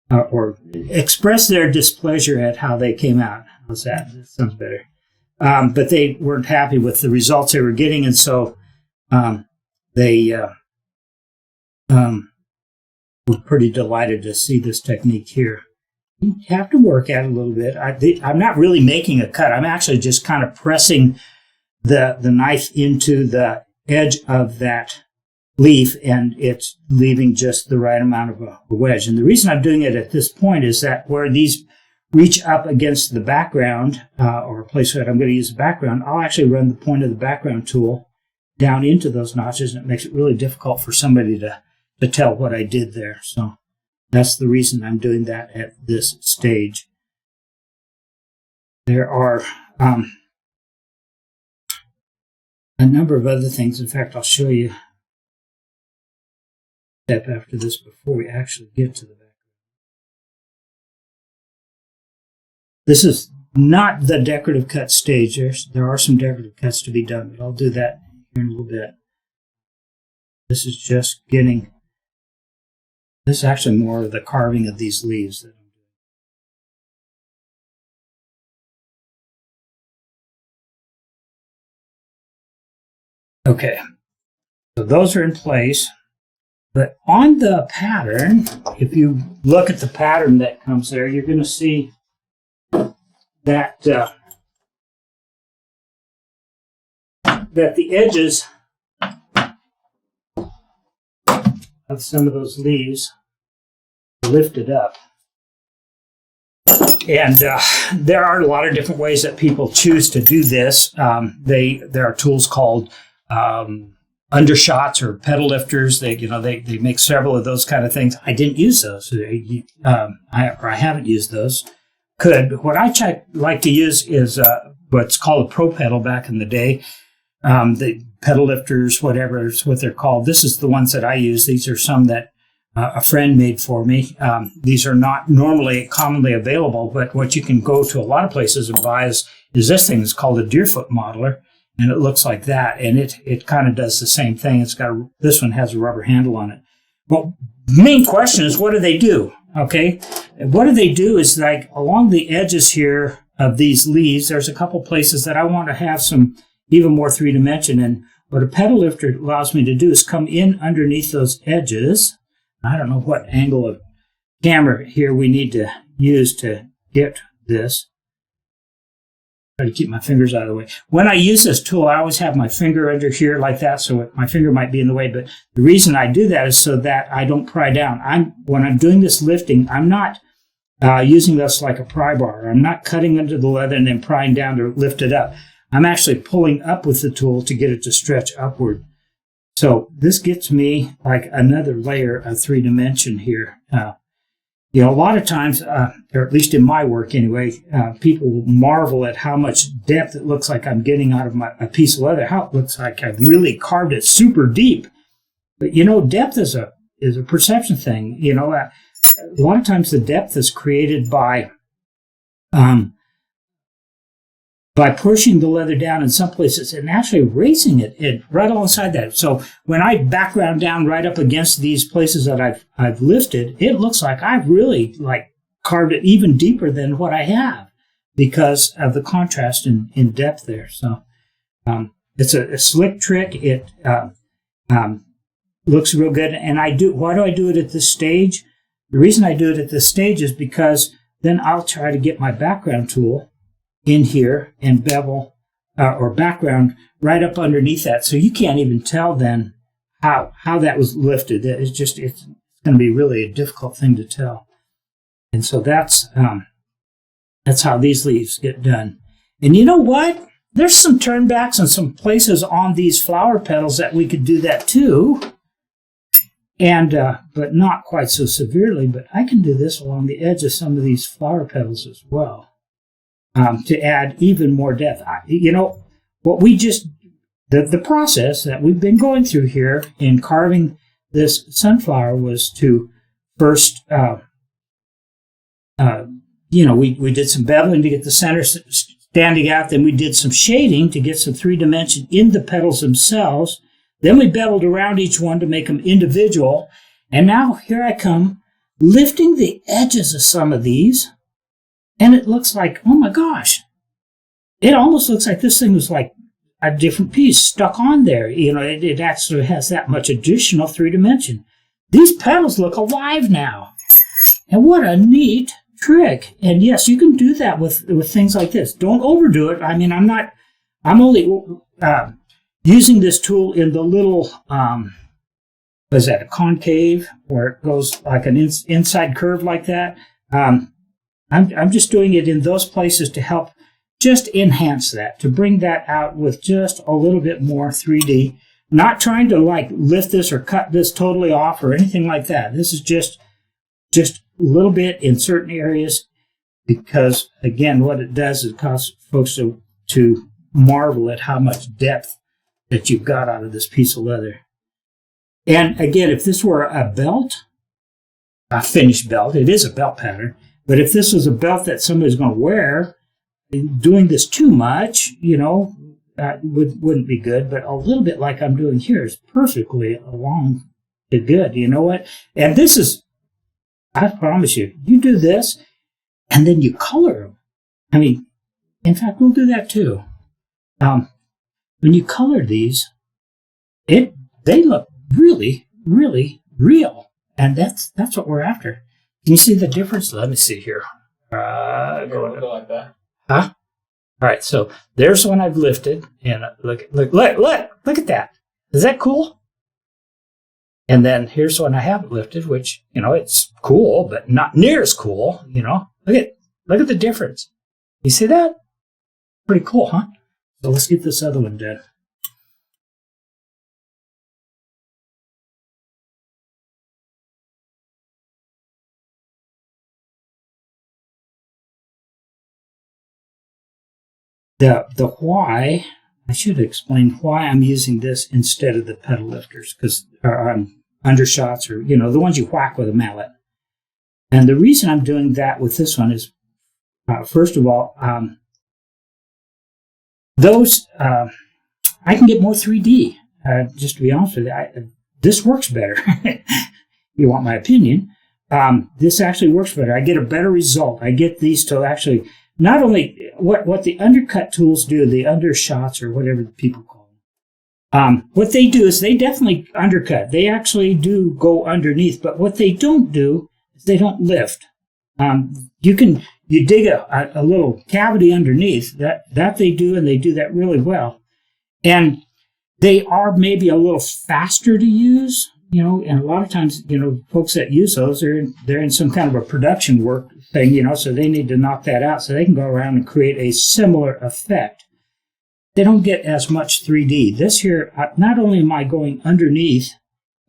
or express their displeasure at how they came out. How's that? That sounds better. But they weren't happy with the results they were getting, and so they were pretty delighted to see this technique here. You have to work at it a little bit. I'm not really making a cut. I'm actually just kind of pressing the knife into the edge of that leaf, and it's leaving just the right amount of a wedge. And the reason I'm doing it at this point is that where these reach up against the background, or a place where I'm going to use the background, I'll actually run the point of the background tool down into those notches, and it makes it really difficult for somebody to tell what I did there. So that's the reason I'm doing that at this stage. There are a number of other things. In fact, I'll show you a step after this before we actually get to the background. This is not the decorative cut stage. There are some decorative cuts to be done, but I'll do that here in a little bit. This is just getting, this is actually more of the carving of these leaves that I'm doing. Okay, so those are in place. But on the pattern, if you look at the pattern that comes there, you're going to see that that the edges of some of those leaves are lifted up. And there are a lot of different ways that people choose to do this. There are tools called undershots or pedal lifters. They make several of those kind of things. I didn't use those. I haven't used those. What I like to use is what's called a pro pedal back in the day. The pedal lifters, whatever is what they're called. This is the ones that I use. These are some that a friend made for me. These are not normally commonly available, but what you can go to a lot of places and buy is this thing. It's called a Deerfoot Modeler, and it looks like that, and it kind of does the same thing. This one has a rubber handle on it. Well, the main question is, what do they do? Okay, what do they do is, like, along the edges here of these leaves, there's a couple places that I want to have some even more three-dimension, and what a pedal lifter allows me to do is come in underneath those edges. I don't know what angle of camera here we need to use to get this. Try to keep my fingers out of the way. When I use this tool, I always have my finger under here like that, so my finger might be in the way, but the reason I do that is so that I don't pry down. When I'm doing this lifting, I'm not using this like a pry bar. I'm not cutting under the leather and then prying down to lift it up. I'm actually pulling up with the tool to get it to stretch upward. So this gets me like another layer of three-dimension here. A lot of times, or at least in my work anyway, people will marvel at how much depth it looks like I'm getting out of a piece of leather, how it looks like I've really carved it super deep. But, depth is a perception thing. A lot of times the depth is created by pushing the leather down in some places and actually raising it right alongside that. So when I background down right up against these places that I've lifted, it looks like I've really carved it even deeper than what I have because of the contrast in depth there. So it's a slick trick. It looks real good. And why do I do it at this stage? The reason I do it at this stage is because then I'll try to get my background tool in here and bevel or background right up underneath that. So you can't even tell then how that was lifted. It's going to be really a difficult thing to tell. And so that's That's how these leaves get done. And you know what? There's some turnbacks and some places on these flower petals that we could do that too. And, but not quite so severely, but I can do this along the edge of some of these flower petals as well, to add even more depth. You know, what we just, the process that we've been going through here in carving this sunflower was to first, you know, we did some beveling to get the center standing out. Then we did some shading to get some 3-dimension in the petals themselves. Then we beveled around each one to make them individual. And now here I come, lifting the edges of some of these. And it looks like, oh my gosh, it almost looks like this thing was like a different piece stuck on there. You know, it actually has that much additional 3-dimension. These petals look alive now. And what a neat trick. And yes, you can do that with things like this. Don't overdo it. I mean, I'm only using this tool in the little, what is that, a concave, where it goes like an inside curve like that. I'm just doing it in those places to help just enhance that, to bring that out with just a little bit more 3D. Not trying to like lift this or cut this totally off or anything like that. This is just a little bit in certain areas, because again, what it does is cause folks to marvel at how much depth that you've got out of this piece of leather. And again, if this were a belt, a finished belt, it is a belt pattern, but if this was a belt that somebody's going to wear, doing this too much, you know, wouldn't be good, but a little bit like I'm doing here is perfectly along to good. You know what? And this is, I promise you, you do this and then you color them. I mean, in fact, we'll do that too. When you color these, they look really, really real. And that's what we're after. Can you see the difference? Let me see here. Go like that. Huh? All right, so there's one I've lifted, and look at that. Is that cool? And then here's one I haven't lifted, which, you know, it's cool, but not near as cool, you know. Look at the difference. You see that? Pretty cool, huh? So let's get this other one done. The why, I should explain why I'm using this instead of the pedal lifters, because undershots, or, you know, the ones you whack with a mallet. And the reason I'm doing that with this one is, first of all, those, I can get more 3D, just to be honest with you. This works better. You want my opinion? This actually works better. I get a better result. I get these to actually, not only what the undercut tools do, the undershots, or whatever people call them, what they do is they definitely undercut. They actually do go underneath, but what they don't do is they don't lift. You dig a little cavity underneath, that they do, and they do that really well. And they are maybe a little faster to use, you know, and a lot of times, you know, folks that use those, they're in some kind of a production work thing, you know, so they need to knock that out so they can go around and create a similar effect. They don't get as much 3D. This here, not only am I going underneath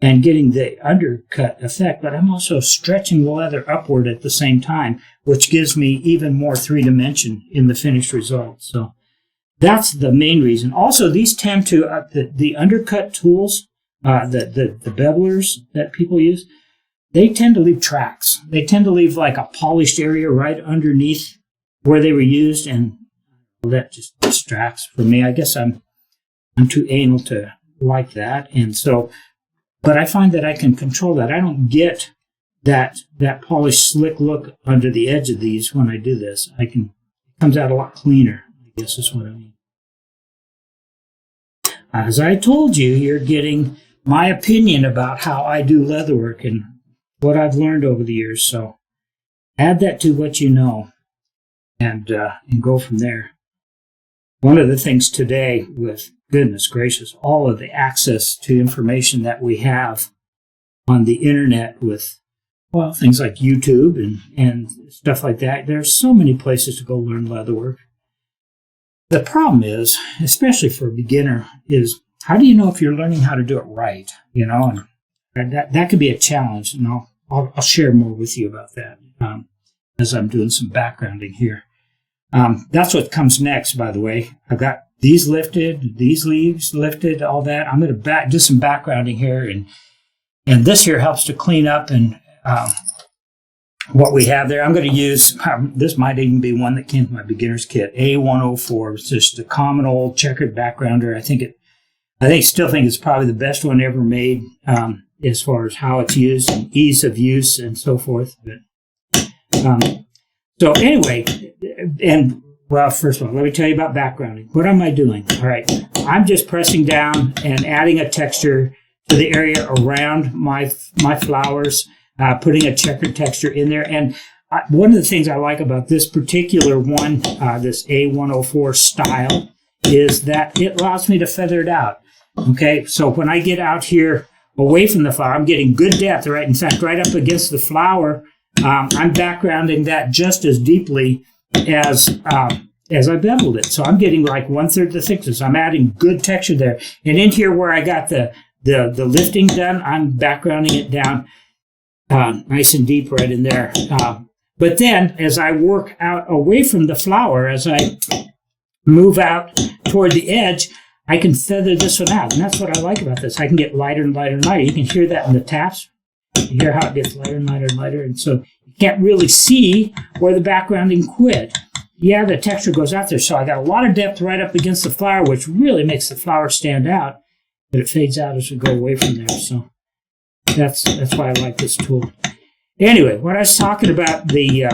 and getting the undercut effect, but I'm also stretching the leather upward at the same time, which gives me even more 3-dimension in the finished result. So that's the main reason. Also, these tend to, the undercut tools, the bevelers that people use, they tend to leave tracks. They tend to leave like a polished area right underneath where they were used, and that just distracts from me. I guess I'm too anal to like that, and so, but I find that I can control that. I don't get that polished, slick look under the edge of these when I do this. It comes out a lot cleaner, I guess is what I mean. As I told you, you're getting my opinion about how I do leatherwork and what I've learned over the years. So add that to what you know, and go from there. One of the things today, with goodness gracious, all of the access to information that we have on the internet with well, things like YouTube and stuff like that. There's so many places to go learn leatherwork. The problem is, especially for a beginner, is how do you know if you're learning how to do it right? And that could be a challenge, and I'll share more with you about that as I'm doing some backgrounding here. That's what comes next, by the way. I've got these lifted, these leaves lifted, all that. I'm going to do some backgrounding here, and this here helps to clean up and what we have there. I'm going to use, this might even be one that came from my beginner's kit, A104. It's just a common old checkered backgrounder. I still think it's probably the best one ever made as far as how it's used and ease of use and so forth. So anyway, and well, first of all, let me tell you about backgrounding. What am I doing? All right, I'm just pressing down and adding a texture to the area around my flowers, putting a checkered texture in there. And one of the things I like about this particular one, this A104 style, is that it allows me to feather it out. Okay, so when I get out here away from the flower, I'm getting good depth, right? In fact, right up against the flower, I'm backgrounding that just as deeply as I beveled it. So I'm getting like 1/3 the thickness. I'm adding good texture there. And in here where I got the lifting done, I'm backgrounding it down nice and deep right in there. But then as I work out away from the flower, as I move out toward the edge, I can feather this one out. And that's what I like about this. I can get lighter and lighter and lighter. You can hear that in the taps. You hear how it gets lighter and lighter and lighter. And so you can't really see where the backgrounding quit. Yeah, the texture goes out there. So I got a lot of depth right up against the flower, which really makes the flower stand out. But it fades out as we go away from there. So that's why I like this tool. Anyway, what I was talking about, the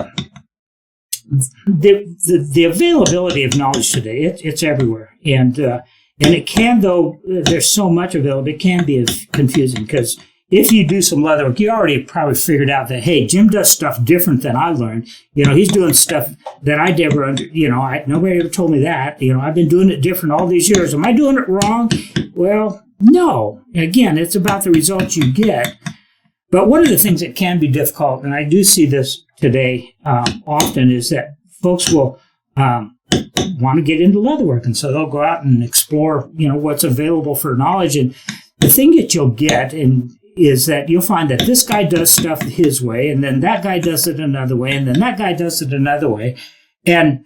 availability of knowledge today, it's everywhere. And it can, though, there's so much available, it can be confusing because if you do some leather work, you already probably figured out that, hey, Jim does stuff different than I learned. He's doing stuff that I never nobody ever told me that. I've been doing it different all these years. Am I doing it wrong? Well, no. Again, it's about the results you get. But one of the things that can be difficult, and I do see this today often, is that folks will want to get into leatherwork, and so they'll go out and explore, what's available for knowledge. And the thing that you'll get is that you'll find that this guy does stuff his way, and then that guy does it another way, and then that guy does it another way. And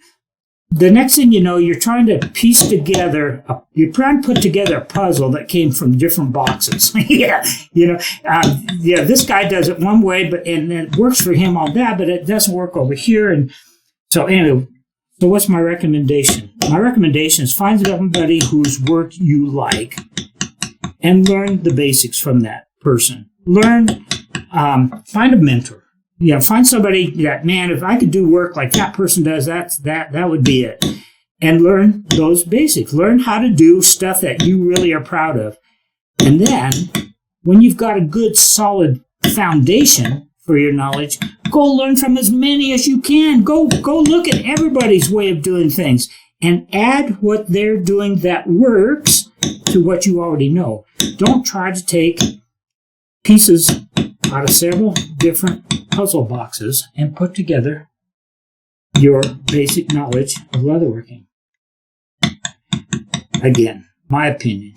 the next thing you know, you're trying to piece together, you're trying to put together a puzzle that came from different boxes. This guy does it one way, and it works for him on that, but it doesn't work over here. And so anyway, so what's my recommendation? My recommendation is find somebody whose work you like and learn the basics from that person. Find a mentor. Find somebody that, man, if I could do work like that person does, that would be it. And learn those basics. Learn how to do stuff that you really are proud of. And then, when you've got a good, solid foundation for your knowledge, go learn from as many as you can. Go look at everybody's way of doing things and add what they're doing that works to what you already know. Don't try to take pieces out of several different puzzle boxes and put together your basic knowledge of leatherworking. Again, my opinion.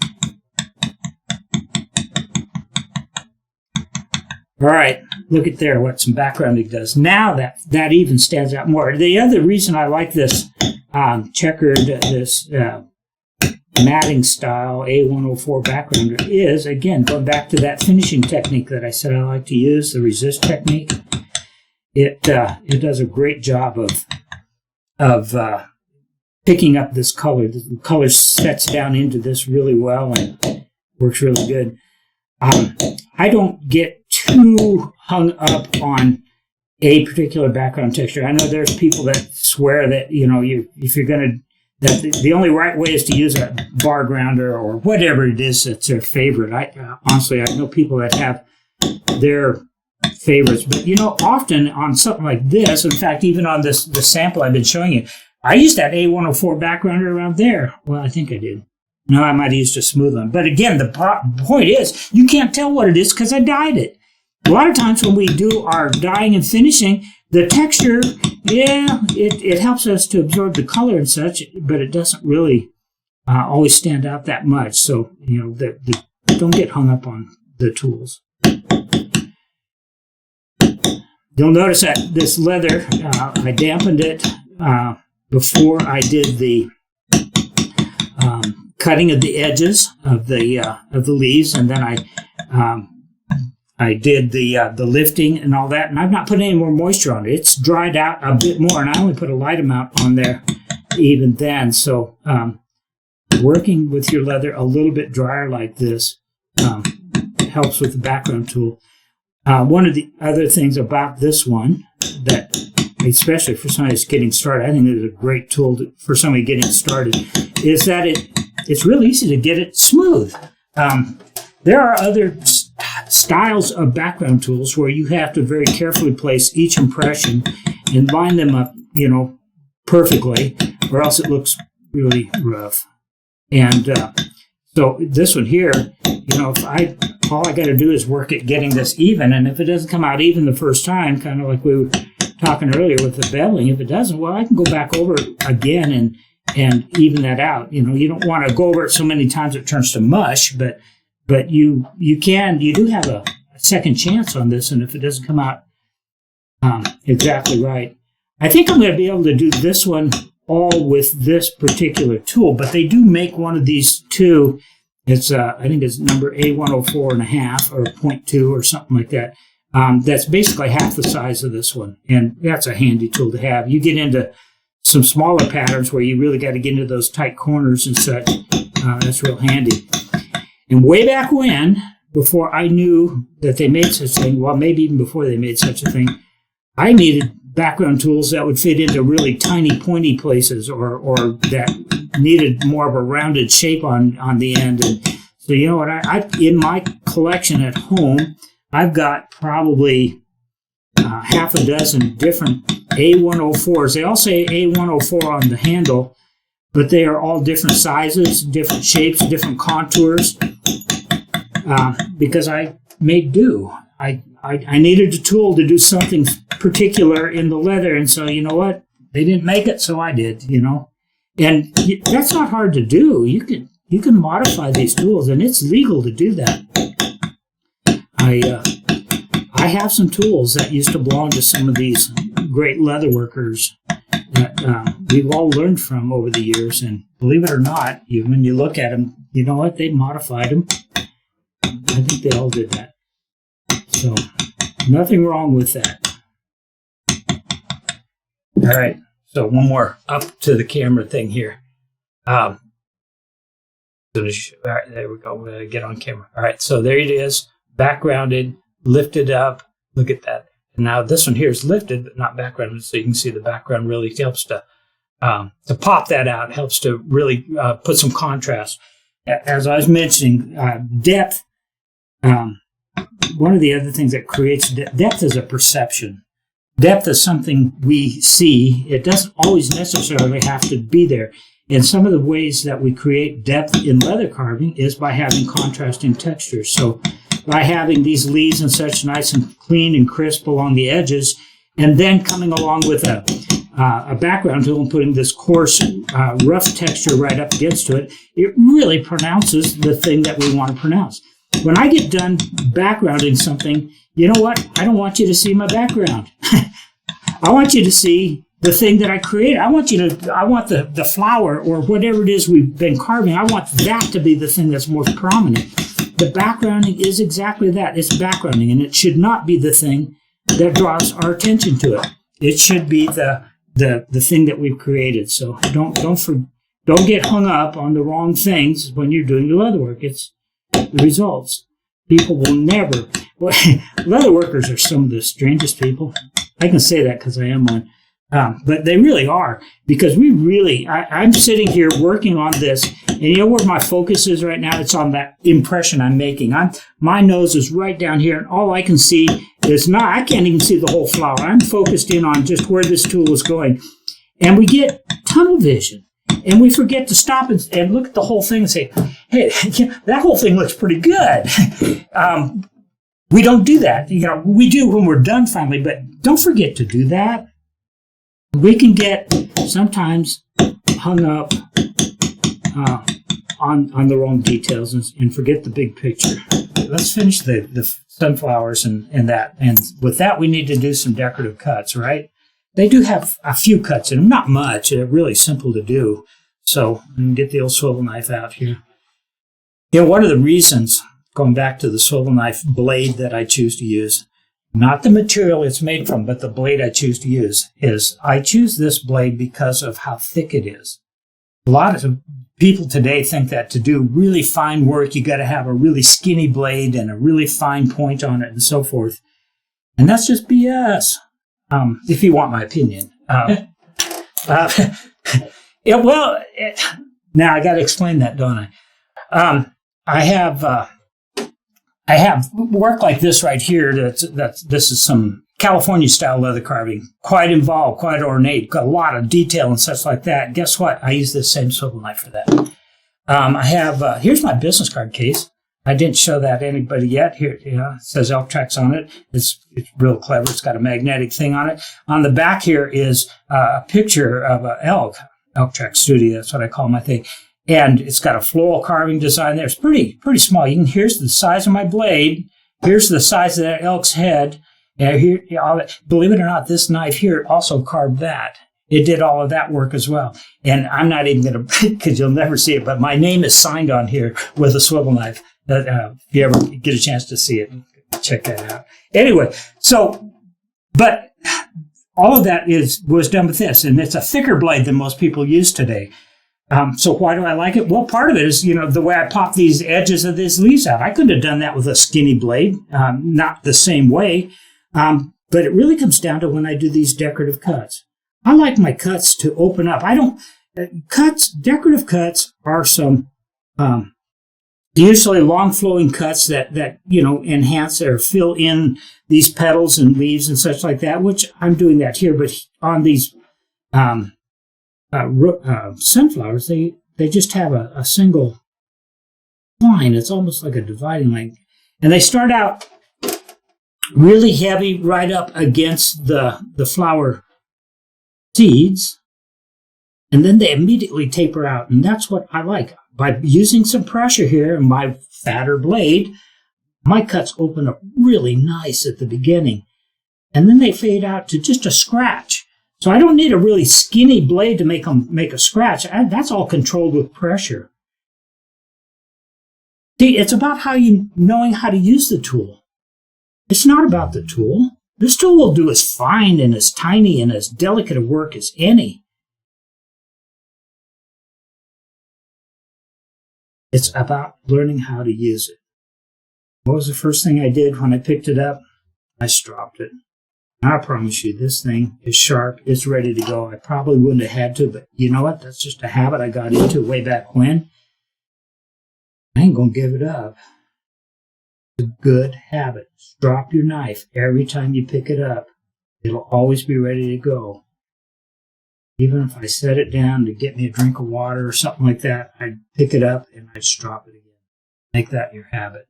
All right, look at there what some backgrounding does. Now that even stands out more. The other reason I like this checkered, this matting style A104 backgrounder is, again, going back to that finishing technique that I said I like to use, the resist technique. It does a great job of picking up this color. The color sets down into this really well and works really good. I don't get too hung up on a particular background texture. I know there's people that swear that, if you're going to, that the only right way is to use a bar grounder or whatever it is that's their favorite. Honestly, I know people that have their favorites, but often on something like this, in fact, even on the sample I've been showing you, I used that A104 backgrounder around there. Well, I think I did. No, I might have used a smooth one. But again, the point is, you can't tell what it is because I dyed it. a lot of times when we do our dyeing and finishing, the texture, it helps us to absorb the color and such, but it doesn't really always stand out that much. So, don't get hung up on the tools. You'll notice that this leather, I dampened it before I did the cutting of the edges of the leaves, and then I did the lifting and all that, and I've not put any more moisture on it. It's dried out a bit more, and I only put a light amount on there even then. So working with your leather a little bit drier like this helps with the background tool. One of the other things about this one that, especially for somebody that's getting started, I think it is a great tool for somebody getting started, is that it's really easy to get it smooth. There are other styles of background tools where you have to very carefully place each impression and line them up, perfectly, or else it looks really rough. And so this one here, all I got to do is work at getting this even, and if it doesn't come out even the first time, kind of like we were talking earlier with the beveling, if it doesn't, well, I can go back over it again and even that out. You don't want to go over it so many times it turns to mush, but you do have a second chance on this, and if it doesn't come out exactly right, I think I'm going to be able to do this one all with this particular tool, but they do make one of these too. It's I think it's number A104.5 or 0.2 or something like that. That's basically half the size of this one, and that's a handy tool to have. You get into some smaller patterns where you really got to get into those tight corners and such. That's real handy. And way back when, before I knew that they made such a thing, well, maybe even before they made such a thing, I needed background tools that would fit into really tiny, pointy places, or that needed more of a rounded shape on the end. And so, you know what? I in my collection at home, I've got probably half a dozen different A104s. They all say A104 on the handle, but they are all different sizes, different shapes, different contours, because I made do. I needed a tool to do something particular in the leather, and so, you know what? They didn't make it, so I did, And that's not hard to do. You can modify these tools, and it's legal to do that. I have some tools that used to belong to some of these great leather workers that we've all learned from over the years, and believe it or not, even when you look at them, you know what? They modified them. I think they all did that. So, nothing wrong with that. All right, so one more up to the camera thing here. All right, there we go. We're going to get on camera. All right, so there it is, backgrounded, lifted up. Look at that. And now this one here is lifted, but not backgrounded, so you can see the background really helps to pop that out, helps to really put some contrast. As I was mentioning, depth. One of the other things that creates depth is a perception. Depth is something we see. It doesn't always necessarily have to be there. And some of the ways that we create depth in leather carving is by having contrasting textures. So by having these leaves and such nice and clean and crisp along the edges, and then coming along with a background tool and putting this coarse, rough texture right up against it, it really pronounces the thing that we want to pronounce. When I get done backgrounding something, you know what? I don't want you to see my background. I want you to see the thing that I created. I want the flower or whatever it is we've been carving. I want that to be the thing that's more prominent. The backgrounding is exactly that. It's backgrounding, and it should not be the thing that draws our attention to it. It should be the thing that we've created. So don't get hung up on the wrong things when you're doing the leather work. It's the results. People will never. Well, leather workers are some of the strangest people. I can say that because I am one. But they really are, because I'm sitting here working on this, and you know where my focus is right now? It's on that impression I'm making. My nose is right down here, and all I can see is I can't even see the whole flower. I'm focused in on just where this tool is going. And we get tunnel vision, and we forget to stop and look at the whole thing and say, hey, that whole thing looks pretty good. we don't do that. We do when we're done finally, but don't forget to do that. We can get sometimes hung up on the wrong details and forget the big picture. Let's finish the sunflowers and that. And with that, we need to do some decorative cuts, right? They do have a few cuts in them, not much. They're really simple to do. So I'm going to get the old swivel knife out here. One of the reasons, going back to the swivel knife blade that I choose to use, not the material it's made from, but the blade I choose to use, is I choose this blade because of how thick it is. A lot of people today think that to do really fine work, you got to have a really skinny blade and a really fine point on it and so forth. And that's just BS, if you want my opinion. Now I got to explain that, don't I? I have work like this right here. This is some California style leather carving, quite involved, quite ornate, got a lot of detail and such like that. Guess what? I use this same swivel knife for that. I have here's my business card case. I didn't show that to anybody yet. Here, it says Elk Tracks on it. It's real clever. It's got a magnetic thing on it. On the back here is a picture of an elk Track studio. That's what I call my thing. And it's got a floral carving design there. It's pretty small. Here's the size of my blade. Here's the size of that elk's head. And here, believe it or not, this knife here also carved that. It did all of that work as well. And I'm not even going to, because you'll never see it, but my name is signed on here with a swivel knife. If you ever get a chance to see it, check that out. Anyway, but all of that was done with this, and it's a thicker blade than most people use today. So why do I like it? Well, part of it is, the way I pop these edges of these leaves out. I couldn't have done that with a skinny blade, not the same way. But it really comes down to when I do these decorative cuts. I like my cuts to open up. Decorative cuts are some, usually long flowing cuts that enhance or fill in these petals and leaves and such like that, which I'm doing that here. But on these, sunflowers, they just have a single line. It's almost like a dividing line. And they start out really heavy right up against the flower seeds, and then they immediately taper out. And that's what I like. By using some pressure here and my fatter blade, my cuts open up really nice at the beginning. And then they fade out to just a scratch. So I don't need a really skinny blade to make a scratch. That's all controlled with pressure. See, it's about knowing how to use the tool. It's not about the tool. This tool will do as fine and as tiny and as delicate a work as any. It's about learning how to use it. What was the first thing I did when I picked it up? I stropped it. I promise you, this thing is sharp. It's ready to go. I probably wouldn't have had to, but you know what? That's just a habit I got into way back when. I ain't going to give it up. It's a good habit. Drop your knife every time you pick it up. It'll always be ready to go. Even if I set it down to get me a drink of water or something like that, I'd pick it up and I'd drop it again. Make that your habit.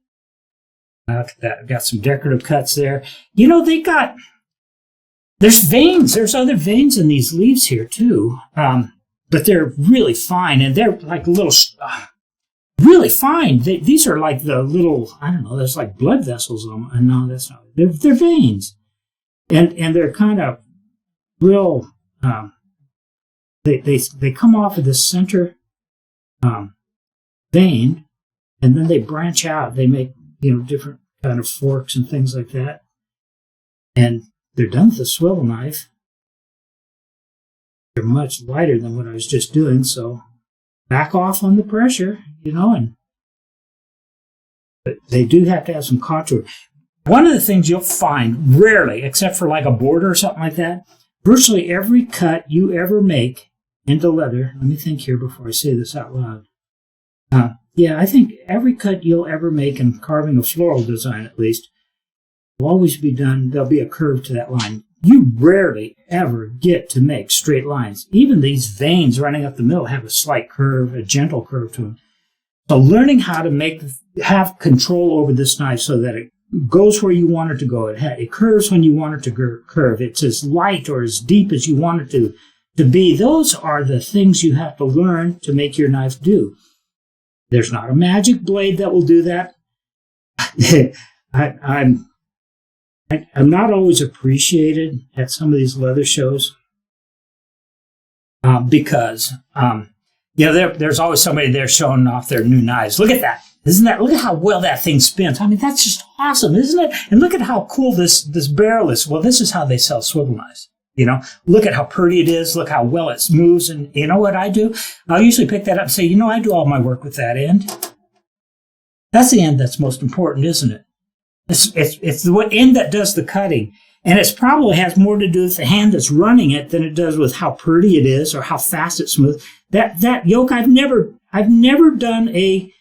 Look at that. I've got some decorative cuts there. There's veins. There's other veins in these leaves here too. But they're really fine, and they're like little, really fine. These are like the little, I don't know, there's like blood vessels on them. No, that's not. They're veins. And they're kind of real, they come off of the center vein, and then they branch out. They make, different kind of forks and things like that. And they're done with a swivel knife. They're much lighter than what I was just doing, so back off on the pressure, but they do have to have some contour. One of the things you'll find rarely, except for like a border or something like that, virtually every cut you ever make into leather, let me think here before I say this out loud. I think every cut you'll ever make in carving a floral design, at least, will always be done. There'll be a curve to that line. You rarely ever get to make straight lines. Even these veins running up the middle have a slight curve, a gentle curve to them. So learning how to have control over this knife so that goes where you want it to go. It curves when you want it to curve. It's as light or as deep as you want it to be. Those are the things you have to learn to make your knife do. There's not a magic blade that will do that. I'm not always appreciated at some of these leather shows because there's always somebody there showing off their new knives. Look at that. Look at how well that thing spins. I mean, that's just awesome, isn't it? And look at how cool this barrel is. Well, this is how they sell swivel knives. Look at how pretty it is. Look how well it moves. And you know what I do? I'll usually pick that up and say, I do all my work with that end. That's the end that's most important, isn't it? It's the end that does the cutting. And it probably has more to do with the hand that's running it than it does with how pretty it is or how fast it's smooth. That yoke, I've never done a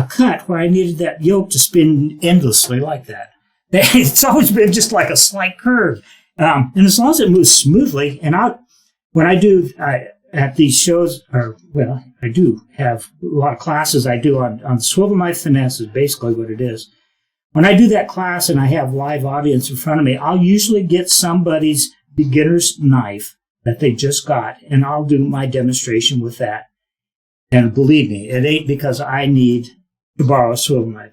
cut where I needed that yoke to spin endlessly like that. It's always been just like a slight curve. And as long as it moves smoothly, and when I do at these shows, I do have a lot of classes I do on swivel knife finesse is basically what it is. When I do that class and I have live audience in front of me, I'll usually get somebody's beginner's knife that they just got, and I'll do my demonstration with that. And believe me, it ain't because I need to borrow a swivel knife.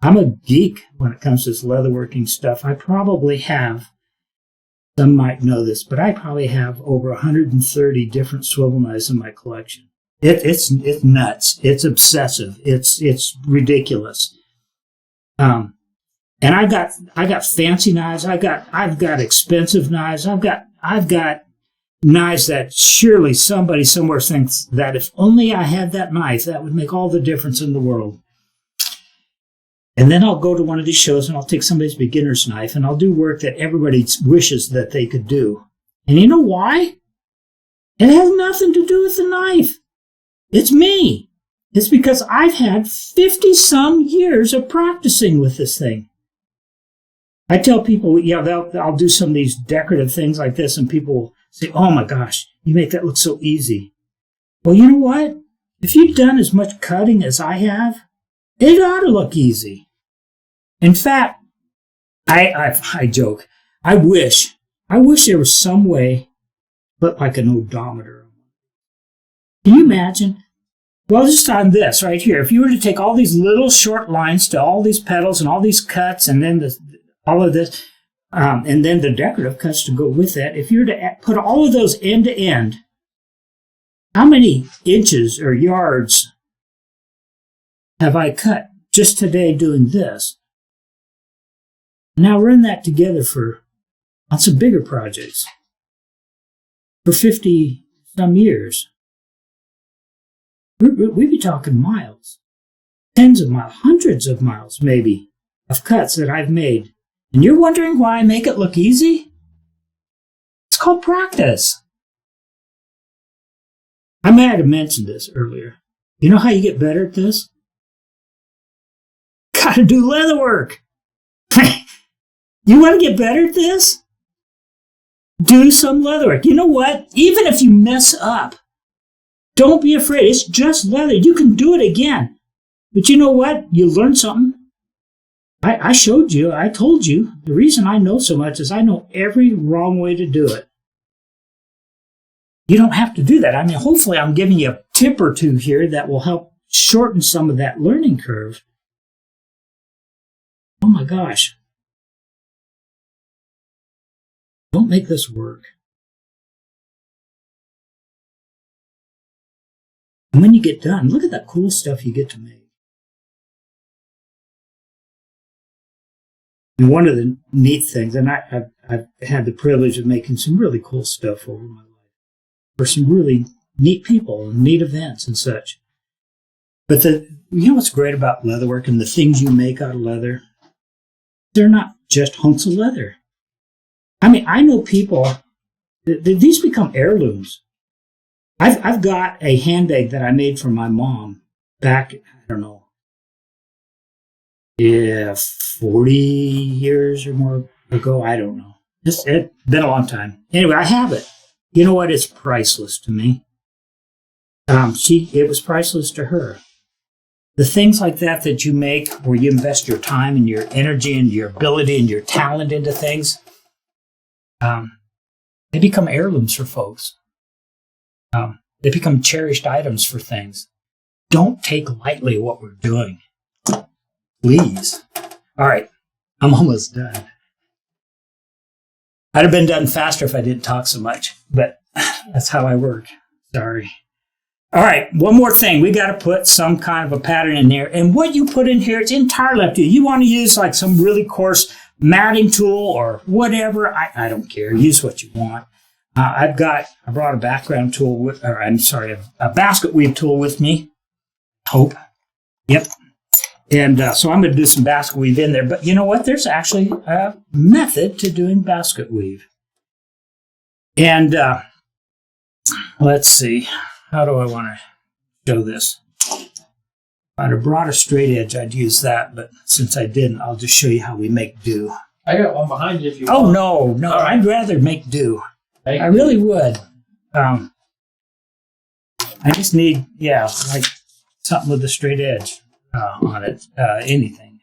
I'm a geek when it comes to this leatherworking stuff. I probably have, some might know this, but I probably have over 130 different swivel knives in my collection. It's nuts. It's obsessive. It's ridiculous. And I've got fancy knives. I've got expensive knives. I've got knives that surely somebody somewhere thinks that if only I had that knife, that would make all the difference in the world. And then I'll go to one of these shows and I'll take somebody's beginner's knife and I'll do work that everybody wishes that they could do. And you know why? It has nothing to do with the knife. It's me. It's because I've had 50-some years of practicing with this thing. I tell people, I'll do some of these decorative things like this and people will say, oh my gosh, you make that look so easy. Well, you know what? If you've done as much cutting as I have, it ought to look easy. In fact, I joke. I wish there was some way, but like an odometer. Can you imagine? Well, just on this right here, if you were to take all these little short lines to all these petals and all these cuts and then all of this, and then the decorative cuts to go with that, if you were to put all of those end to end, how many inches or yards have I cut just today doing this? Now run that together on some bigger projects for 50-some years. We'd be talking miles, tens of miles, hundreds of miles maybe of cuts that I've made. And you're wondering why I make it look easy? It's called practice. I might have mentioned this earlier. You know how you get better at this? Gotta do leather work. You want to get better at this? Do some leather work. You know what? Even if you mess up, don't be afraid. It's just leather. You can do it again. But you know what? You learn something. I showed you, I told you, the reason I know so much is I know every wrong way to do it. You don't have to do that. I mean, hopefully I'm giving you a tip or two here that will help shorten some of that learning curve. Oh my gosh. Don't make this work. And when you get done, look at that cool stuff you get to make. And one of the neat things, and I've had the privilege of making some really cool stuff over my life for some really neat people and neat events and such. But you know what's great about leatherwork and the things you make out of leather? They're not just hunks of leather. I mean, I know people, these become heirlooms. I've got a handbag that I made for my mom back, I don't know, 40 years or more ago. I don't know. It's been a long time. Anyway, I have it. You know what? It's priceless to me. It was priceless to her. the things like that you make, where you invest your time and your energy and your ability and your talent into things, they become heirlooms for folks. They become cherished items for things. Don't take lightly what we're doing. Please. All right, I'm almost done. I'd have been done faster if I didn't talk so much, but that's how I work. Sorry. All right, one more thing. We got to put some kind of a pattern in there. And what you put in here, it's entirely up to you. You want to use like some really coarse matting tool or whatever. I don't care. Use what you want. I brought a background tool a basket weave tool with me. Hope. Yep. And so I'm going to do some basket weave in there. But you know what? There's actually a method to doing basket weave. And let's see. How do I want to show this? If I'd have brought a straight edge, I'd use that. But since I didn't, I'll just show you how we make do. I got one behind you if you want. Oh, no. I'd rather make do. I really would. I just need, like something with a straight edge on it. Anything.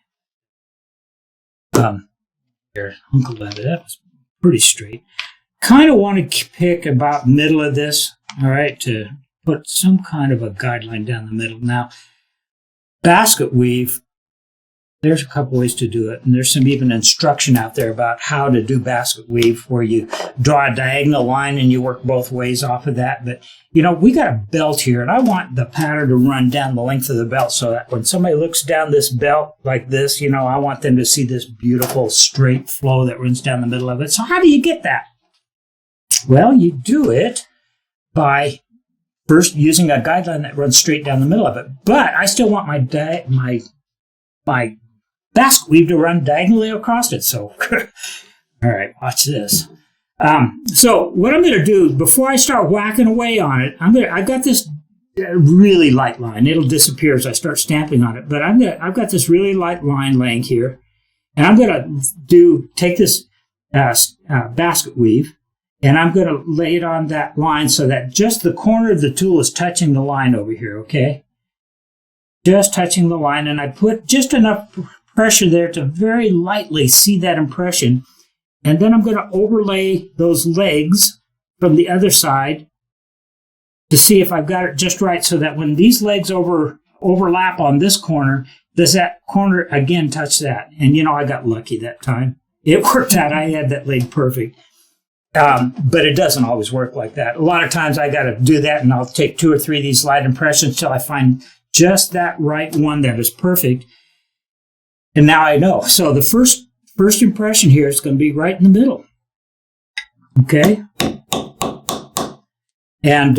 Here, Uncle Leather, that was pretty straight. Kind of want to pick about middle of this, all right, to put some kind of a guideline down the middle. Now, basket weave, there's a couple ways to do it, and there's some even instruction out there about how to do basket weave where you draw a diagonal line and you work both ways off of that. But, you know, we got a belt here, and I want the pattern to run down the length of the belt so that when somebody looks down this belt like this, you know, I want them to see this beautiful straight flow that runs down the middle of it. So how do you get that? Well, you do it by first using a guideline that runs straight down the middle of it. But I still want my basket weave to run diagonally across it. So, all right, watch this. So what I'm going to do before I start whacking away on it, I've got this really light line. It'll disappear as I start stamping on it. But I've got this really light line laying here, and I'm going to take this basket weave. And I'm going to lay it on that line so that just the corner of the tool is touching the line over here, okay? Just touching the line. And I put just enough pressure there to very lightly see that impression. And then I'm going to overlay those legs from the other side to see if I've got it just right so that when these legs overlap on this corner, does that corner again touch that? And, you know, I got lucky that time. It worked out. I had that leg perfect. But it doesn't always work like that. A lot of times I got to do that, and I'll take 2 or 3 of these light impressions till I find just that right one that is perfect. And now I know. So the first impression here is going to be right in the middle. Okay? And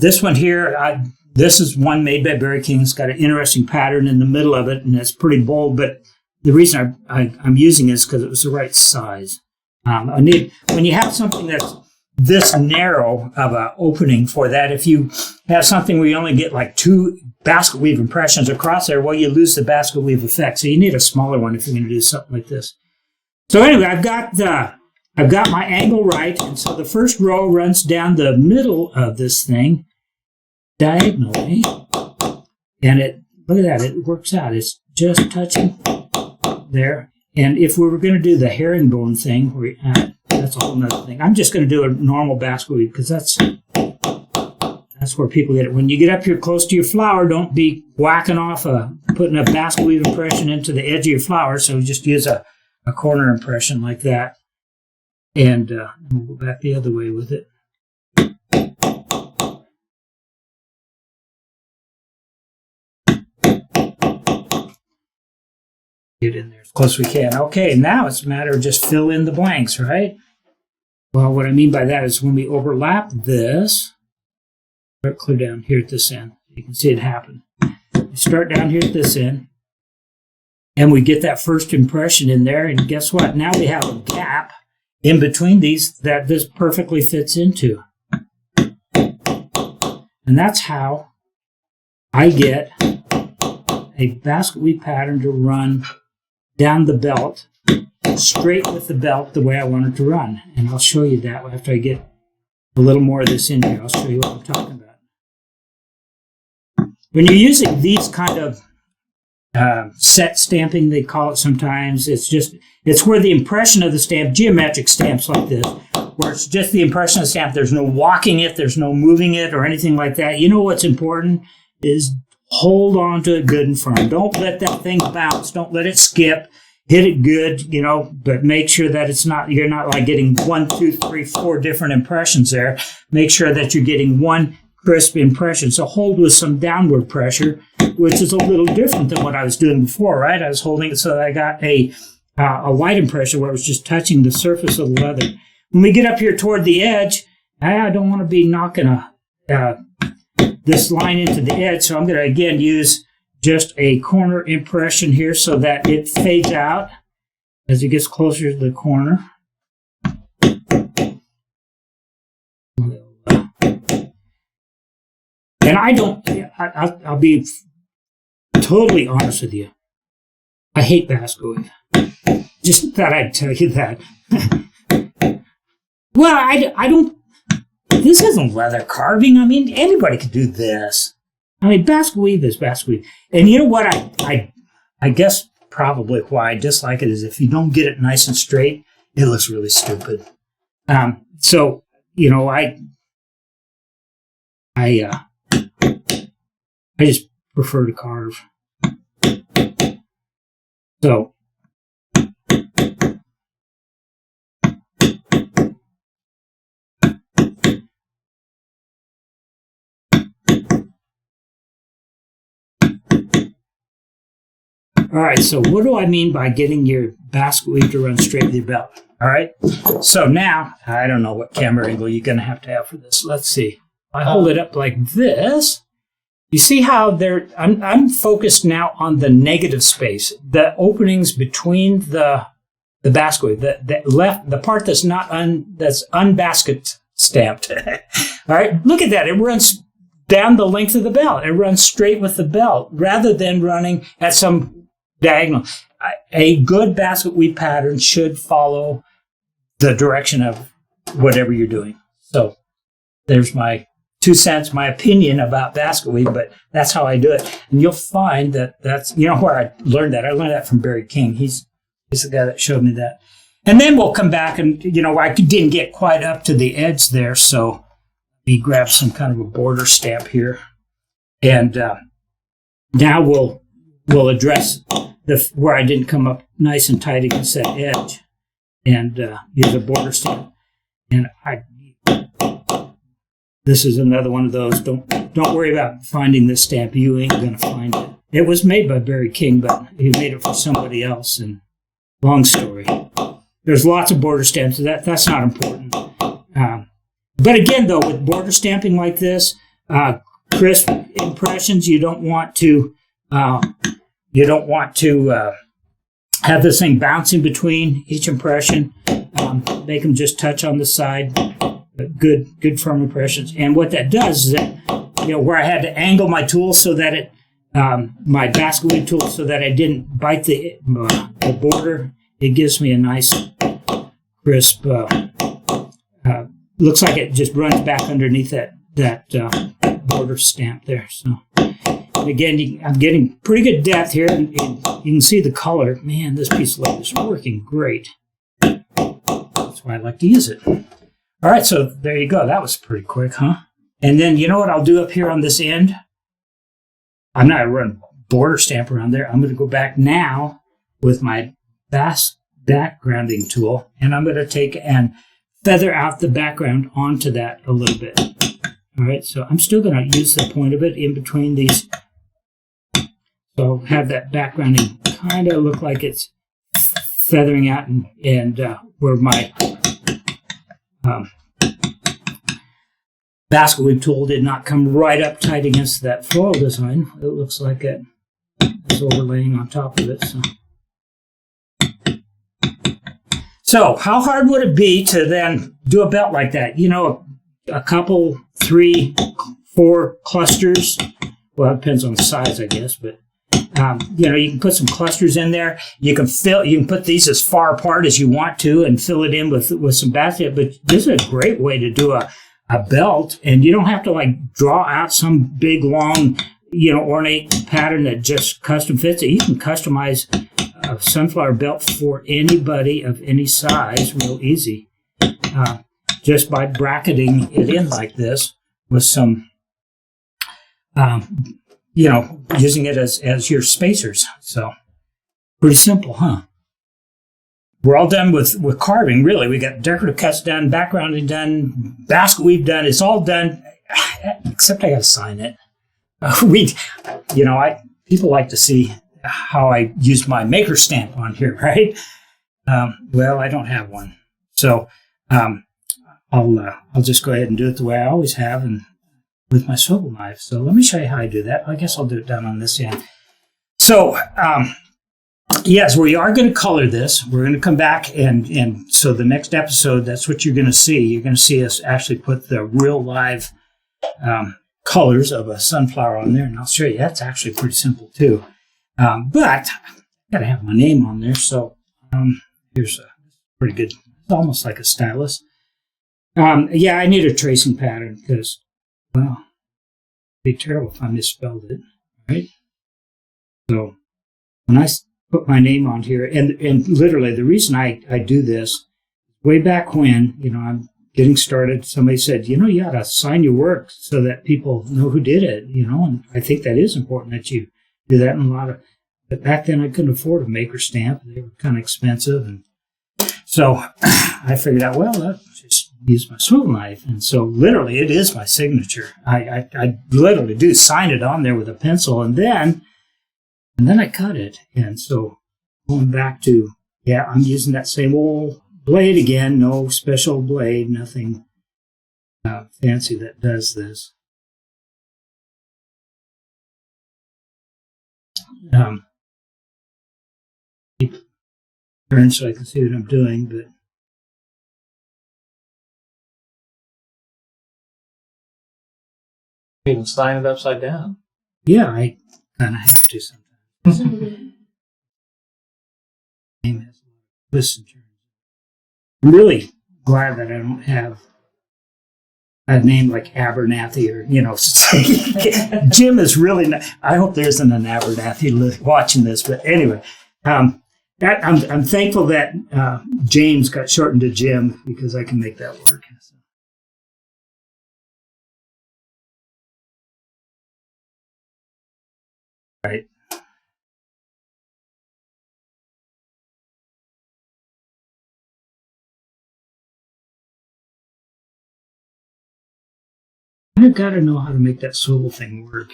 this one here, this is one made by Barry King. It's got an interesting pattern in the middle of it, and it's pretty bold. But the reason I'm using it is because it was the right size. When you have something that's this narrow of an opening for that, if you have something where you only get like 2 basket weave impressions across there, well, you lose the basket weave effect. So you need a smaller one if you're going to do something like this. So anyway, I've got my angle right, and so the first row runs down the middle of this thing diagonally, and look at that, it works out. It's just touching there. And if we were going to do the herringbone thing, that's a whole nother thing. I'm just going to do a normal basket weave because that's where people get it. When you get up here close to your flower, don't be whacking off putting a basket weave impression into the edge of your flower. So just use a corner impression like that. And we'll go back the other way with it. Get in there as close as we can. Okay, now it's a matter of just fill in the blanks, right? Well, what I mean by that is when we overlap this, start clear down here at this end. You can see it happen. We start down here at this end, and we get that first impression in there, and guess what? Now we have a gap in between these that this perfectly fits into. And that's how I get a basket weave pattern to run down the belt, straight with the belt the way I want it to run. And I'll show you that after I get a little more of this in here. I'll show you what I'm talking about. when you're using these kind of set stamping, they call it sometimes, it's where the impression of the stamp, geometric stamps like this, where it's just the impression of the stamp. There's no walking it, there's no moving it or anything like that. You know what's important is hold on to it good and firm. Don't let that thing bounce. Don't let it skip. Hit it good, but make sure that you're not like getting 1, 2, 3, 4 different impressions there. Make sure that you're getting one crisp impression. So hold with some downward pressure, which is a little different than what I was doing before, right? I was holding it so that I got a light impression where it was just touching the surface of the leather. When we get up here toward the edge, I don't want to be knocking this line into the edge, so I'm going to again use just a corner impression here so that it fades out as it gets closer to the corner. And I'll be totally honest with you. I hate basket weave. Just thought I'd tell you that. Well, I don't, this isn't leather carving. I mean, anybody could do this. I mean, basket weave is basket weave. And you know what? I guess probably why I dislike it is if you don't get it nice and straight, it looks really stupid. So, I just prefer to carve. So, all right, so what do I mean by getting your basket weave to run straight with your belt? All right, so now, I don't know what camera angle you're going to have for this. Let's see. I hold it up like this. You see how I'm focused now on the negative space, the openings between the basket weave, the part that's that's unbasket stamped. All right, look at that. It runs down the length of the belt. It runs straight with the belt rather than running at some diagonal. A good basket weave pattern should follow the direction of whatever you're doing. So there's my 2 cents, my opinion about basket weave, but that's how I do it. And you'll find that that's, where I learned that. I learned that from Barry King. He's the guy that showed me that. And then we'll come back and, I didn't get quite up to the edge there, so we grab some kind of a border stamp here. And now we'll address where I didn't come up nice and tight against that edge and use a border stamp. And this is another one of those. Don't worry about finding this stamp. You ain't going to find it. It was made by Barry King, but he made it for somebody else. And long story. There's lots of border stamps. That's not important. But again, though, with border stamping like this, crisp impressions, you don't want to have this thing bouncing between each impression. Make them just touch on the side. Good firm impressions. And what that does is that, where I had to angle my tool so that it, my basket weave tool so that I didn't bite the border, it gives me a nice crisp, looks like it just runs back underneath that border stamp there. So, and again, I'm getting pretty good depth here, and you can see the color. Man, this piece of leather is working great. That's why I like to use it. All right, so there you go. That was pretty quick, huh? And then you know what I'll do up here on this end? I'm not going to run border stamp around there. I'm going to go back now with my backgrounding tool, and I'm going to take and feather out the background onto that a little bit. All right, so I'm still going to use the point of it in between these. So have that backgrounding kind of look like it's feathering out and where my basket weave tool did not come right up tight against that floral design. It looks like it is overlaying on top of it. So how hard would it be to then do a belt like that? A couple, 3, 4 clusters. Well, it depends on the size, I guess, but you can put some clusters in there. You can put these as far apart as you want to and fill it in with some basket. But this is a great way to do a belt, and you don't have to draw out some big long ornate pattern that just custom fits it. You can customize a sunflower belt for anybody of any size real easy, just by bracketing it in like this with some, using it as your spacers. So pretty simple, huh? We're all done with carving, really. We got decorative cuts done, backgrounding done, basket weave done. It's all done, except I got to sign it. People like to see how I use my maker stamp on here, right? Well, I don't have one, so I'll just go ahead and do it the way I always have, and with my swivel knife. So let me show you how I do that. I guess I'll do it down on this end. So yes, we are going to color this. We're going to come back and so the next episode, that's what you're going to see. You're going to see us actually put the real live colors of a sunflower on there, and I'll show you. That's actually pretty simple too. But I got to have my name on there. So here's a pretty good. It's almost like a stylus. Yeah, I need a tracing pattern because, well, it'd be terrible if I misspelled it, right? So when I put my name on here, and literally the reason I do this, way back when, I'm getting started, somebody said, you ought to sign your work so that people know who did it, and I think that is important that you do that. And but back then I couldn't afford a maker stamp. They were kind of expensive. And so I figured out, well, I'll just use my swivel knife. And so literally it is my signature. I literally do sign it on there with a pencil, and then I cut it. And so going back to, I'm using that same old blade again, no special blade, nothing fancy that does this. Keep it turned so I can see what I'm doing, but You can sign it upside down. yeah, I kind of have to sometimes. Name has a lot of twists and turns. I'm really glad that I don't have a name like Abernathy or, Jim is really not, I hope there isn't an Abernathy watching this, but anyway, I'm thankful that James got shortened to Jim because I can make that work. So. Right. I've got to know how to make that swivel thing work.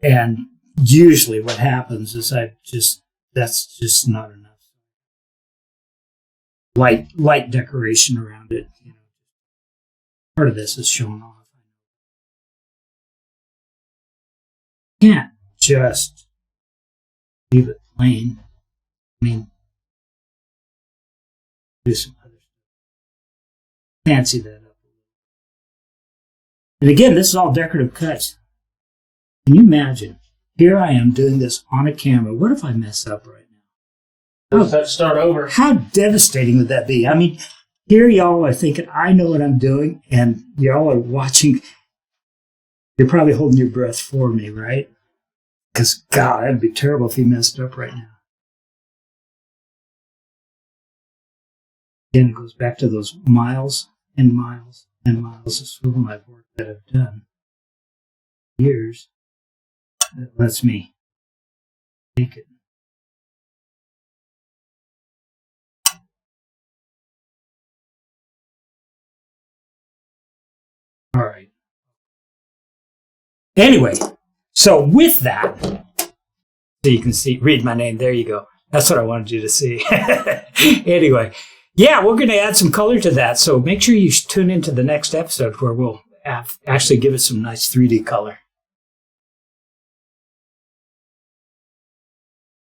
And usually what happens is that's just not enough. Light decoration around it. Part of this is shown off. Can't just leave it plain. I mean, do some other stuff. Fancy that up. And again, this is all decorative cuts. Can you imagine? Here I am doing this on a camera. What if I mess up right now? Let's start over. How devastating would that be? I mean, here y'all are thinking, I know what I'm doing, and y'all are watching. You're probably holding your breath for me, right? Because, God, that'd be terrible if he messed up right now. Again, it goes back to those miles and miles and miles of swivel knife work that I've done. Years. That lets me make it. All right. Anyway, so with that, so you can read my name. There you go. That's what I wanted you to see. Anyway, yeah, we're going to add some color to that. So make sure you tune into the next episode where we'll actually give it some nice 3D color.